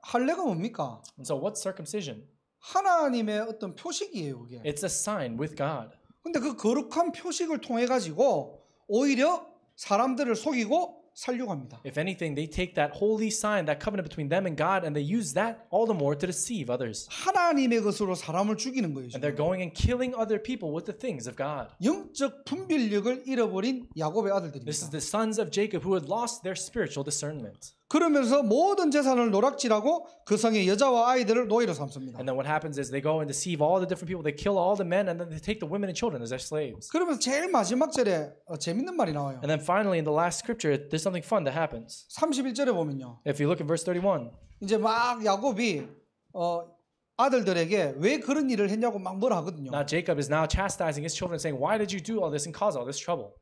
할례가 뭡니까? And so what's circumcision? 하나님의 어떤 표식이에요, 그게. It's a sign with God. 근데 그 거룩한 표식을 통해 가지고 오히려 사람들을 속이고 살려갑니다. If anything, they take that holy sign, that covenant between them and God, and they use that all the more to deceive others. 하나님의 것으로 사람을 죽이는 거예요. And they're going and killing other people with the things of God. 영적 분별력을 잃어버린 야곱의 아들들입니다. This is the sons of Jacob who had lost their spiritual discernment. 그러면서 모든 재산을 노략질하고 그 성의 여자와 아이들을 노예로 삼습니다. And then what happens is they go and deceive all the different people. They kill all the men, and then they take the women and children as their slaves. 그러면서 제일 마지막 절에 재밌는 말이 나와요. And then finally, in the last scripture, there's something fun that happens. 31절에 보면요. If you look at verse 31, 이제 막 야곱이 아들들에게 왜 그런 일을 했냐고 막 뭐라 하거든요. now Jacob is now chastising his children, saying, "Why did you do all this and cause all this trouble?"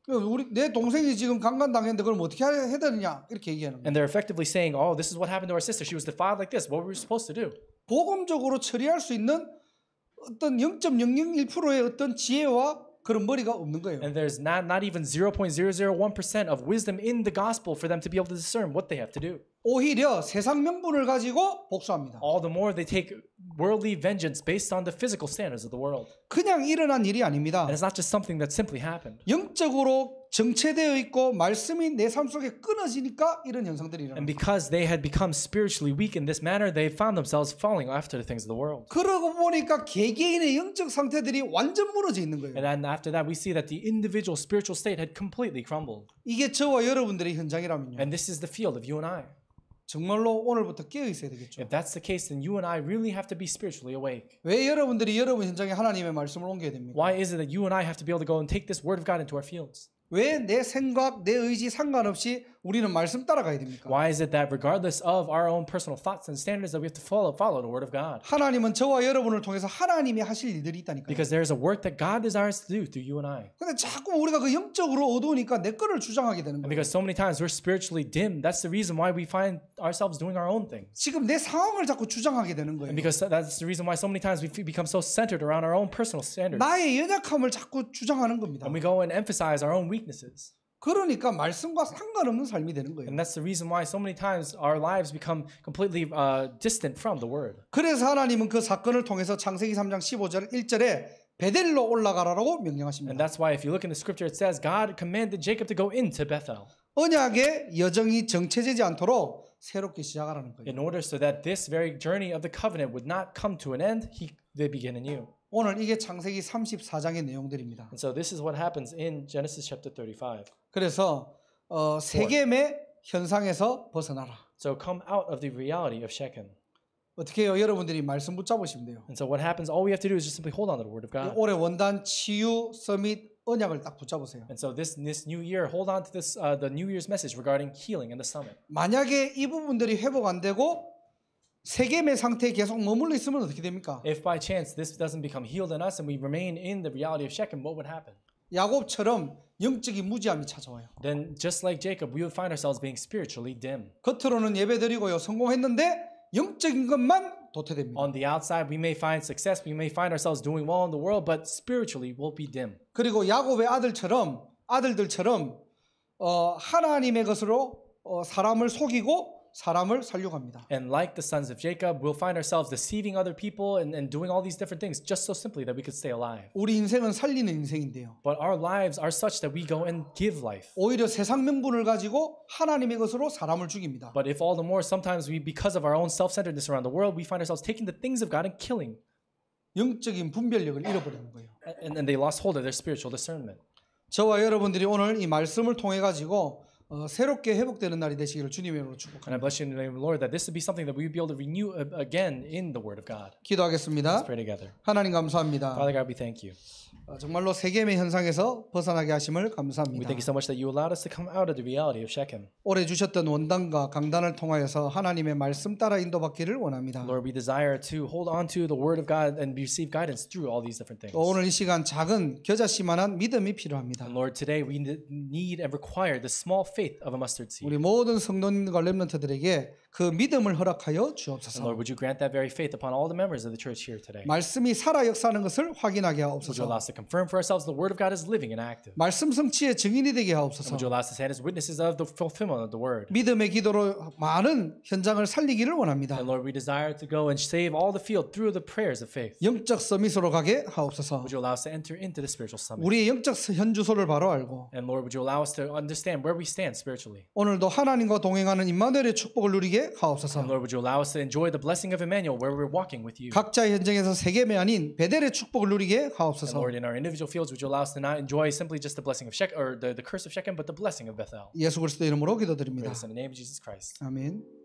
내 동생이 지금 강간당했는데 그럼 어떻게 해야 되느냐 이렇게 얘기하는 거예요. And they're effectively saying, "Oh, this is what happened to our sister. She was defiled like this. What were we supposed to do?" 복음적으로 처리할 수 있는 어떤 0.001%의 어떤 지혜와 그런 머리가 없는 거예요. And there's not even 0.001% of wisdom in the gospel for them to be able to discern what they have to do. 오히려 세상 명분을 가지고 복수합니다. All the more they take worldly vengeance based on the physical standards of the world. 그냥 일어난 일이 아닙니다. And it's not just something that simply happened. 영적으로 정체되어 있고 말씀이 내 삶 속에 끊어지니까 이런 현상들이 And 일어납니다. because they had become spiritually weak in this manner, they found themselves falling after the things of the world. 그러고 보니까 개개인의 영적 상태들이 완전 무너져 있는 거예요. And then after that, we see that the individual spiritual state had completely crumbled. 이게 저와 여러분들의 현장이라면요. And this is the field of you and I. 정말로 오늘부터 깨어 있어야 되겠죠. If that's the case, then you and I really have to be spiritually awake. 왜 여러분들이 여러분 현장에 하나님의 말씀을 옮겨야 됩니까? Why is it that you and I have to be able to go and take this word of God into our fields? 왜 내 생각, 내 의지 상관없이 우리는 말씀 따라가야 됩니까? Why is it that regardless of our own personal thoughts and standards that we have to follow the word of God? 하나님은 저와 여러분을 통해서 하나님이 하실 일들이 있다니까요. Because there is a work that God desires to do through you and I. 근데 자꾸 우리가 그 영적으로 어두우니까 내 거를 주장하게 되는 And 거예요. because so many times we're spiritually dim, that's the reason why we find ourselves doing our own things. 지금 내 상황을 자꾸 주장하게 되는 거예요. And because that's the reason why so many times we become so centered around our own personal standards. 나의 연약함을 자꾸 주장하는 겁니다. And we go and emphasize our own weaknesses. 그러니까 말씀과 상관없는 삶이 되는 거예요. And that's the reason why so many times our lives become completely distant from the word. 그래서 하나님은 그 사건을 통해서 창세기 3장 15절 1절에 베델로 올라가라고 And 명령하십니다. that's why if you look in the scripture, it says God commanded Jacob to go into Bethel 언약의 여정이 정체되지 않도록 새롭게 시작하라는 거예요. in order so that this very journey of the covenant would not come to an end, they begin anew. 오늘 이게 창세기 34장의 내용들입니다. And so this is what happens in Genesis chapter 35. 그래서 세겜의 현상에서 벗어나라. So come out of the reality of Shechem. 어떻게 해요? 여러분들이 말씀 붙잡으시면 돼요. And so what happens, all we have to do is just simply hold on to the word of God. 올해 원단 치유 서밋 언약을 딱 붙잡으세요. And so this new year, hold on to this the New Year's message regarding healing and the summit. 만약에 이 부분들이 회복 안 되고 세겜의 상태에 계속 머물러 있으면 어떻게 됩니까? If by chance this doesn't become healed in us and we remain in the reality of Shechem, what would happen? 야곱처럼 영적인 무지함이 찾아와요. Then just like Jacob, we would find ourselves being spiritually dim. 겉으로는 예배드리고요 성공했는데 영적인 것만 도태됩니다. On the outside, we may find success, we may find ourselves doing well in the world, but spiritually we'll be dim. 그리고 야곱의 아들들처럼 하나님의 것으로 사람을 속이고 사람을 살려고 합니다. And like the sons of Jacob, we'll find ourselves deceiving other people and doing all these different things just so simply that we could stay alive. 우리 인생은 살리는 인생인데요. But our lives are such that we go and give life. 오히려 세상 명분을 가지고 하나님의 것으로 사람을 죽입니다. But if all the more, sometimes we, because of our own self-centeredness around the world, we find ourselves taking the things of God and killing. 영적인 분별력을 잃어버리는 거예요. And they lost hold of their spiritual discernment. 저와 여러분들이 오늘 이 말씀을 통해 가지고 새롭게 회복되는 날이 되시기를 주님의 이름으로 And I 축복합니다. bless you in the name of the Lord that this would be something that we would be able to renew again in the Word of God. 기도하겠습니다. Let's pray together. 하나님 감사합니다. Father God, we thank you. 정말로 세겜의 현상에서 벗어나게 하심을 We 감사합니다. thank you so much that you allowed us to come out of the reality of Shechem. 올해 주셨던 원단과 강단을 통하여서 하나님의 말씀 따라 인도받기를 원합니다. Lord, we desire to hold on to the Word of God and receive guidance through all these different things. 또 오늘 이 시간 작은 겨자씨만한 믿음이 필요합니다. And Lord, today we need and require the small faith of a mustard seed. 우리 모든 성도님과 렘넌트들에게 그 믿음을 허락하여 And 주옵소서. Lord, would you grant that very faith upon all the members of the church here today? 말씀이 살아 역사하는 것을 확인하게 Would you 하옵소서. allow us to confirm for ourselves the word of God is living and active? 말씀 성취의 증인이 되게 And 하옵소서. would you allow us to stand as witnesses of the fulfillment of the word? 믿음의 기도로 많은 현장을 살리기를 원합니다. And Lord, we desire to go and save all the field through the prayers of faith. 영적 서밋으로 가게 하옵소서. Would you allow us to enter into the spiritual summit? 우리의 영적 현주소를 바로 알고 And Lord, would you allow us to understand where we stand spiritually? 오늘도 하나님과 동행하는 임마누엘의 축복을 누리게 And 하옵소서. Lord, would you allow us to enjoy the blessing of Emmanuel where we're walking with you? 각자의 현장에서 세겜이 아닌 베델의 축복을 누리게 And 하옵소서. Lord, in our individual fields, would you allow us to not enjoy simply just the blessing of Shechem or the curse of Shechem, but the blessing of Bethel? 예수 그리스도 이름으로 Pray 기도드립니다. this in the name of Jesus Christ. 아멘.